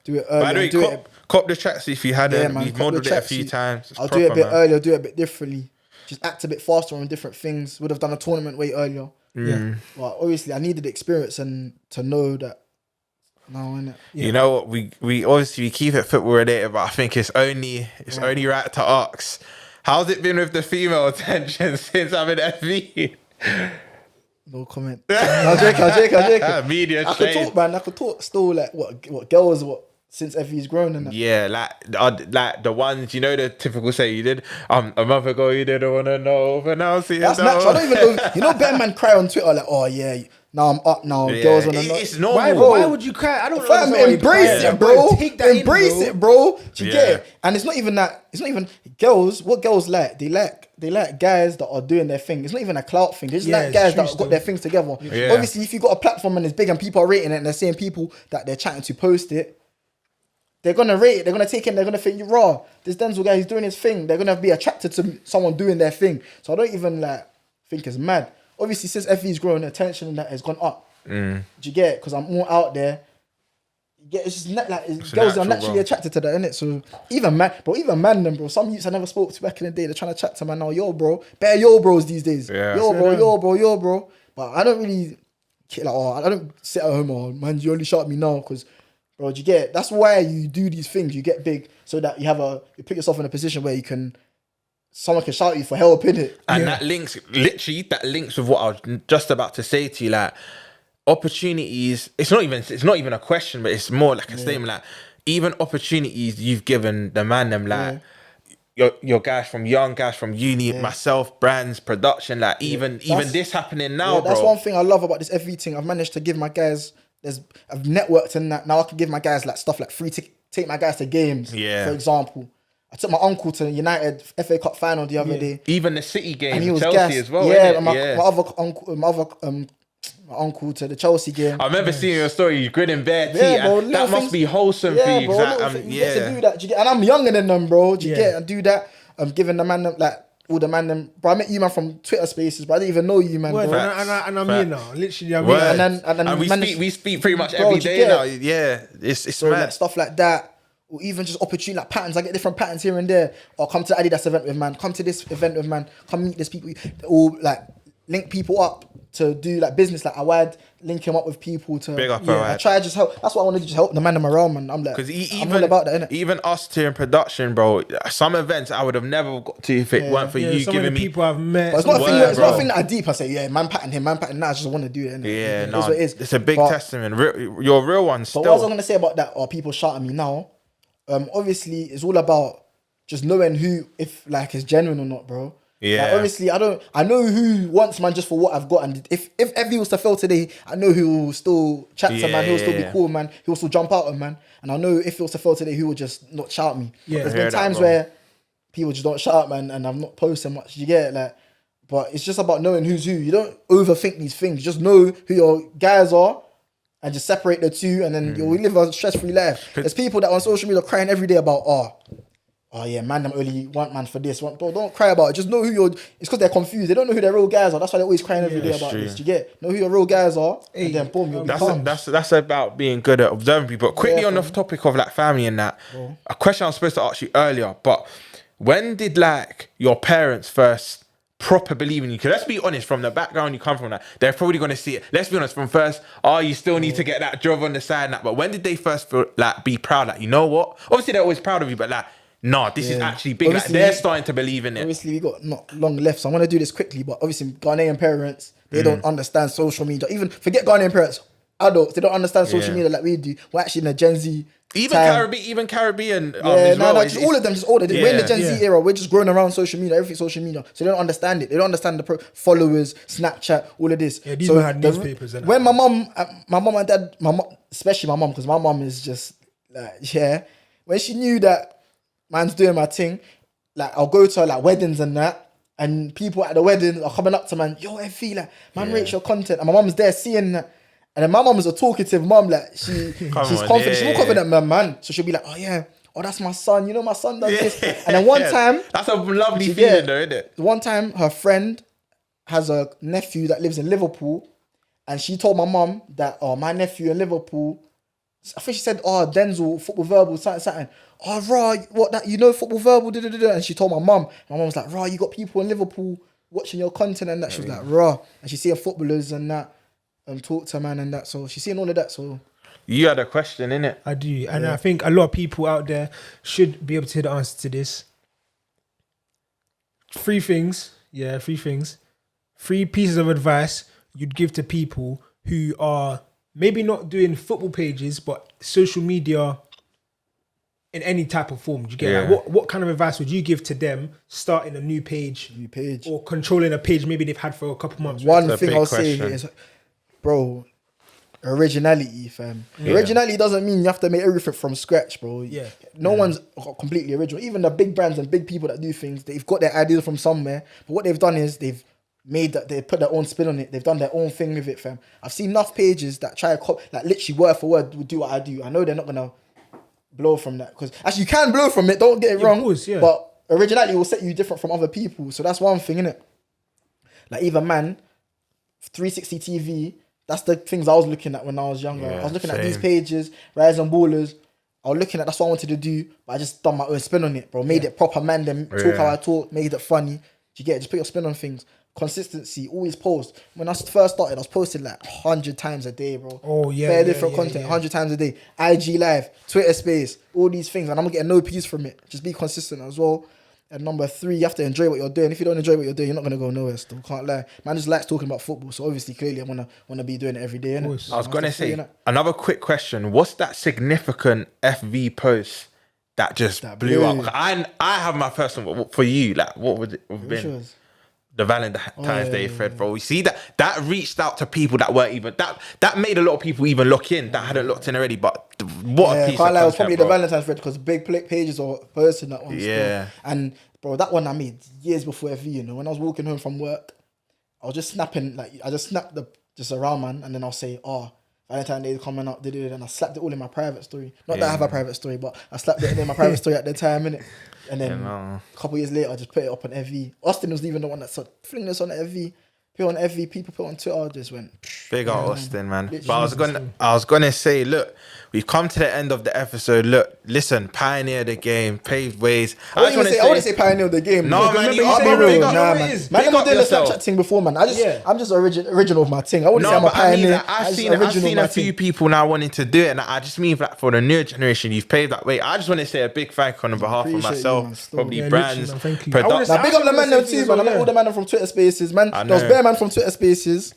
[SPEAKER 2] Do it earlier.
[SPEAKER 1] By the way, cop the tracksuit if you hadn't.
[SPEAKER 2] Man,
[SPEAKER 1] You've modeled it a few times.
[SPEAKER 2] I'll do it a bit earlier, do it a bit differently. Just act a bit faster on different things. Would have done a tournament way earlier. Yeah. Well, obviously, I needed the experience and to know that. No, innit? Yeah.
[SPEAKER 1] You know what? We obviously keep it football related, but I think it's only right to ask. How's it been with the female attention since I'm in FV?
[SPEAKER 2] No comment. I'll joke.
[SPEAKER 1] Media
[SPEAKER 2] I could talk, man. I could talk still, like, what girls, what since FV's grown and that.
[SPEAKER 1] Yeah, like the ones, you know, the typical say you did a month ago you didn't want to know, but now see
[SPEAKER 2] That's natural. I don't even know. You know, better man cry on Twitter like, oh yeah, now I'm up now.
[SPEAKER 1] Yeah,
[SPEAKER 2] Girls wanna know.
[SPEAKER 1] it's normal.
[SPEAKER 3] Why would you cry? I don't
[SPEAKER 2] Fam,
[SPEAKER 3] know.
[SPEAKER 2] embrace it, bro. Embrace it, bro. Do you
[SPEAKER 1] Yeah.
[SPEAKER 2] get it? And it's not even that. It's not even girls. What girls like? They like guys that are doing their thing. It's not even a clout thing. They just
[SPEAKER 3] Yeah,
[SPEAKER 2] like
[SPEAKER 3] it's
[SPEAKER 2] guys
[SPEAKER 3] true
[SPEAKER 2] that got
[SPEAKER 3] still.
[SPEAKER 2] their things together.
[SPEAKER 1] Yeah.
[SPEAKER 2] Obviously, if you got a platform and it's big and people are rating it and they're seeing people that they're chatting to post it, they're gonna rate it. They're gonna take it. They're gonna think, raw. This Denzel guy, he's doing his thing. They're gonna be attracted to someone doing their thing. So I don't even think it's mad. Obviously, since FV's grown, attention and that has gone up. Do you get it? Because I'm more out there. You get it's just girls are naturally
[SPEAKER 1] bro.
[SPEAKER 2] attracted to that, innit? So even man, them, bro. Some youths I never spoke to back in the day, they're trying to chat to man now. Yo, bro, better yo, bros these days.
[SPEAKER 1] Yeah.
[SPEAKER 2] Yo, bro. But I don't really I don't sit at home or man, you only shout at me now because, bro, do you get it? That's why you do these things. You get big so that you put yourself in a position where someone can shout at you for help, innit?
[SPEAKER 1] And that links with what I was just about to say to you, like opportunities. It's not even a question, but it's more like a statement. Like even opportunities you've given the man them, like your guys from uni, myself, brands, production, like even this happening now,
[SPEAKER 2] Yeah, that's
[SPEAKER 1] bro.
[SPEAKER 2] one thing I love about this FV thing. I've managed to give my guys. I've networked and that. Now I can give my guys like stuff like free take my guys to games.
[SPEAKER 1] Yeah.
[SPEAKER 2] For example, I took my uncle to United FA Cup final the other day.
[SPEAKER 1] Even the City game,
[SPEAKER 2] And he was
[SPEAKER 1] Chelsea
[SPEAKER 2] gassed.
[SPEAKER 1] as well.
[SPEAKER 2] Yeah,
[SPEAKER 1] innit?
[SPEAKER 2] and my uncle to the Chelsea game.
[SPEAKER 1] I remember seeing your story. You grinning bare teeth.
[SPEAKER 2] Yeah, bro,
[SPEAKER 1] and that must be wholesome for you.
[SPEAKER 2] bro.
[SPEAKER 1] Exactly.
[SPEAKER 2] You get to do that. Do you get, and I'm younger than them, bro. Do you get and do that? I'm giving the man them, like all the man them. Bro, I met you man from Twitter Spaces, but I didn't even know you, man.
[SPEAKER 3] Word,
[SPEAKER 2] Bro.
[SPEAKER 3] and I'm here now. Literally, I'm
[SPEAKER 1] Word.
[SPEAKER 3] here.
[SPEAKER 2] And then
[SPEAKER 1] we speak pretty much
[SPEAKER 2] Bro,
[SPEAKER 1] every
[SPEAKER 2] do you
[SPEAKER 1] day
[SPEAKER 2] get
[SPEAKER 1] now.
[SPEAKER 2] it?
[SPEAKER 1] Yeah, it's
[SPEAKER 2] So
[SPEAKER 1] mad.
[SPEAKER 2] like stuff like that, or even just opportunity like patterns. I get different patterns here and there. Or come to Adidas event with man. Come to this event with man. Come meet these people. Or like link people up to do like business. Like Awad, link him up with people to.
[SPEAKER 1] Big up
[SPEAKER 2] I
[SPEAKER 1] Awad.
[SPEAKER 2] try to just help. That's what I want to do. Just help the man around, man. I'm like,
[SPEAKER 1] Because
[SPEAKER 2] I'm all about that, innit?
[SPEAKER 1] even us here in production, bro, some events I would have never got to if it weren't for you
[SPEAKER 3] some of
[SPEAKER 1] giving
[SPEAKER 3] the
[SPEAKER 1] me.
[SPEAKER 3] people I've met.
[SPEAKER 2] But it's not a thing.
[SPEAKER 1] Word,
[SPEAKER 2] It's not a
[SPEAKER 1] bro.
[SPEAKER 2] thing that I deep. I say, yeah, man, patting him, man, patting. Nah, I just want to do it. Innit?
[SPEAKER 1] Yeah,
[SPEAKER 2] It is
[SPEAKER 1] no,
[SPEAKER 2] what it is.
[SPEAKER 1] it's a big
[SPEAKER 2] But-
[SPEAKER 1] testament. You're a real one
[SPEAKER 2] But what was I
[SPEAKER 1] still.
[SPEAKER 2] gonna say about that? Or people shouting me now? Obviously, it's all about just knowing who, if like, is genuine or not, bro.
[SPEAKER 1] Yeah.
[SPEAKER 2] Like, obviously, I know who wants man just for what I've got, and if Evie was to fail today, I know who will still chat to man, he'll still be cool, man. He'll still jump out on man, and I know if he was to fail today, he will just not shout me.
[SPEAKER 3] Yeah.
[SPEAKER 2] There's
[SPEAKER 1] I hear
[SPEAKER 2] been
[SPEAKER 1] that,
[SPEAKER 2] times
[SPEAKER 1] bro.
[SPEAKER 2] where people just don't shout, man, and I'm not posting much. You get it, like. But it's just about knowing who's who. You don't overthink these things. Just know who your guys are and just separate the two, and then you'll live a stress-free life. There's people that on social media crying every day about, oh yeah, man, I'm only one man for this. Bro, don't cry about it. Just know who you're. It's because they're confused. They don't know who their real guys are. That's why they're always crying every day about
[SPEAKER 1] true.
[SPEAKER 2] this. Do you get? Know who your real guys are, and then boom, you'll be calm.
[SPEAKER 1] That's about being good at observing people. But quickly on the topic of like family and that, a question I was supposed to ask you earlier, but when did like your parents first proper believe in you? Because let's be honest, from the background you come from, that they're probably going to see it. Let's be honest, from first, you still need to get that job on the side and that. But when did they first feel like be proud? Like, you know what? Obviously they're always proud of you, but like, nah, this is actually big.
[SPEAKER 2] Obviously,
[SPEAKER 1] like they're starting to believe in it.
[SPEAKER 2] Obviously, we got not long left, so I want to do this quickly. But obviously, Ghanaian parents, they don't understand social media. Even forget Ghanaian parents, adults, they don't understand social media like we do. We're actually in a Gen Z.
[SPEAKER 1] Even
[SPEAKER 2] time.
[SPEAKER 1] Caribbean.
[SPEAKER 2] Yeah,
[SPEAKER 1] as well.
[SPEAKER 2] just all of them, just all of them. We're in the Gen
[SPEAKER 3] Yeah.
[SPEAKER 2] Z era. We're just growing around social media, everything social media. So they don't understand it. They don't understand the followers, Snapchat, all of this.
[SPEAKER 3] Yeah, these
[SPEAKER 2] so
[SPEAKER 3] men had newspapers and
[SPEAKER 2] when my mom and dad, especially my mom, because my mom is just like, when she knew that man's doing my thing, like I'll go to like weddings and that, and people at the wedding are coming up to man, yo, Effie, like, man, rates your content. And my mom's there seeing that. And then my mom is a talkative mom, like she's confident. She's more confident than man. So she'll be like, oh yeah, that's my son. You know, my son does this. And then one time,
[SPEAKER 1] that's a lovely
[SPEAKER 2] you
[SPEAKER 1] feeling
[SPEAKER 2] get-
[SPEAKER 1] though, isn't it?
[SPEAKER 2] one time her friend has a nephew that lives in Liverpool, and she told my mom that, my nephew in Liverpool, I think she said, Denzel, football verbal, something. Oh, raw, what that, you know, football verbal, da. And she told my mom. My mom was like, raw, you got people in Liverpool watching your content and that. She was like, raw. And she's seeing footballers and that, talk to man and that. So she's seeing all of that. So
[SPEAKER 1] You had a question, innit?
[SPEAKER 3] I do. And I think a lot of people out there should be able to hear the answer to this. Three things. Yeah, three things. 3 pieces of advice you'd give to people who are maybe not doing football pages, but social media in any type of form. Do you get like, what kind of advice would you give to them starting a new page or controlling a page maybe they've had for a couple months?
[SPEAKER 2] One thing I'll say is, bro, originality, fam. Originality doesn't mean you have to make everything from scratch, bro. No one's completely original. Even the big brands and big people that do things, they've got their ideas from somewhere, but what they've done is they put their own spin on it. They've done their own thing with it, fam. I've seen enough pages that try to like literally word for word would do what I do. I know they're not gonna blow from that, because actually you can blow from it, don't get it wrong, but originality will set you different from other people. So that's one thing, innit? Like even 360 TV, that's the things I was looking at when I was younger. I was looking at these pages, Rise and Ballers. I was looking at, that's what I wanted to do, but I just done my own spin on it, bro. Made it proper, man, then talk how I talk, made it funny. Do you get it? Just put your spin on things. Consistency, always post. When I first started, I was posting like 100 times a day, bro. Bare different content, 100 times a day. IG Live, Twitter Space, all these things, and I'm getting no peace from it. Just be consistent as well. And number 3, you have to enjoy what you're doing. If you don't enjoy what you're doing, you're not gonna go nowhere. Still, can't lie. Man just likes talking about football, so obviously, clearly, I wanna be doing it every day. Innit?
[SPEAKER 1] I was gonna say another quick question. What's that significant FV post that just blew up? I have my personal for you. Like, what would it have been? The Valentine's Day thread, bro. We see that reached out to people that weren't even that made a lot of people even look in that hadn't looked in already. But what a piece of content,
[SPEAKER 2] it was probably
[SPEAKER 1] bro.
[SPEAKER 2] the Valentine's thread, because big pages or posting that one. Still. And bro, that one I made years before FV. You know, when I was walking home from work, I was just snapping, like I just snapped just around, man, and then I'll say, Valentine's Day is coming up, and I slapped it all in my private story. Not that I have a private story, but I slapped it in my private story at the time, innit? And then a couple years later, I just put it up on FV. Austin was even the one that said, fling this on FV. Put on FV, people put on Twitter, just went.
[SPEAKER 1] Big up Austin, man. But I was gonna say, look, we've come to the end of the episode. Look, listen, pioneer the game, paved ways.
[SPEAKER 2] I wouldn't say pioneer the game.
[SPEAKER 1] No, man, you are
[SPEAKER 2] man.
[SPEAKER 1] Man,
[SPEAKER 2] I'm not doing the Snapchat thing before, man. I'm just original with my thing. I wouldn't say I'm a pioneer.
[SPEAKER 1] I've seen a few people now wanting to do it, and I just mean like for the new generation, you've paved that way. I just want to say a big thank you on behalf of myself, probably brands,
[SPEAKER 2] production. Now big up the man too, man. I met all the man from Twitter Spaces, man. There was bare man from Twitter Spaces.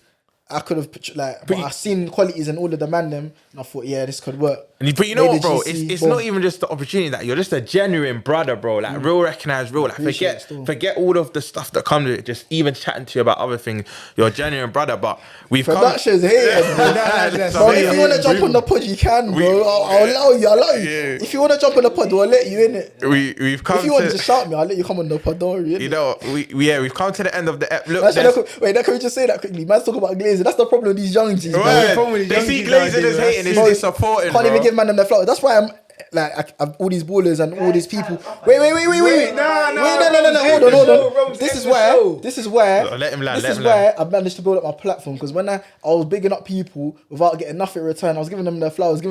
[SPEAKER 2] I could have but I've seen qualities in all of the man them, and I thought, this could work.
[SPEAKER 1] But you know what, bro? It's not even just the opportunity that you're just a genuine brother, bro. Like real recognized, real. Like forget all of the stuff that comes with it. Just even chatting to you about other things, you're a genuine brother. But we've
[SPEAKER 2] production's hated, bro. Bro, if you want to jump on the pod, you can, bro. I'll allow you. If you want to jump on the pod, we'll let you in it.
[SPEAKER 1] We've come.
[SPEAKER 2] If you want to shout me, I'll let you come on the pod. Don't worry.
[SPEAKER 1] You know, we've come to the end of the
[SPEAKER 2] Wait, can we just say that quickly? Man's talk about glazing. That's the problem with these young G's.
[SPEAKER 1] They see glazing as hating. It's disappointing.
[SPEAKER 2] Can't even give man them their flowers. That's why I'm like all these ballers and all these people. Wait. No. Hold on. This is where
[SPEAKER 1] let him land.
[SPEAKER 2] This is where I managed to build up my platform, because when I was bigging up people without getting nothing in return, I was giving them their flowers,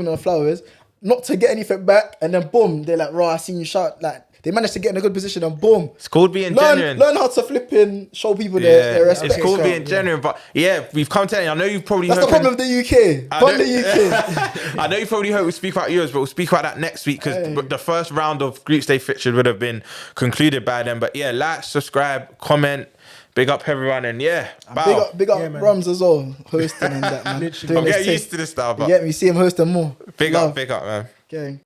[SPEAKER 2] not to get anything back, and then boom, they're like, I seen you shout, like. They managed to get in a good position, and boom.
[SPEAKER 1] It's called being genuine.
[SPEAKER 2] Learn how to flipping show people their respect.
[SPEAKER 1] It's called being genuine, but we've come to it. I know you've probably
[SPEAKER 2] That's the problem with the UK.
[SPEAKER 1] I know you probably heard we speak about yours, but we'll speak about that next week, because the first round of group stage fixtures would have been concluded by then. But like, subscribe, comment, big up everyone, and
[SPEAKER 2] big up Rums as well, hosting and that, man.
[SPEAKER 1] I'm getting used to this stuff.
[SPEAKER 2] You get me, see him hosting more.
[SPEAKER 1] Big up, man.
[SPEAKER 2] Okay.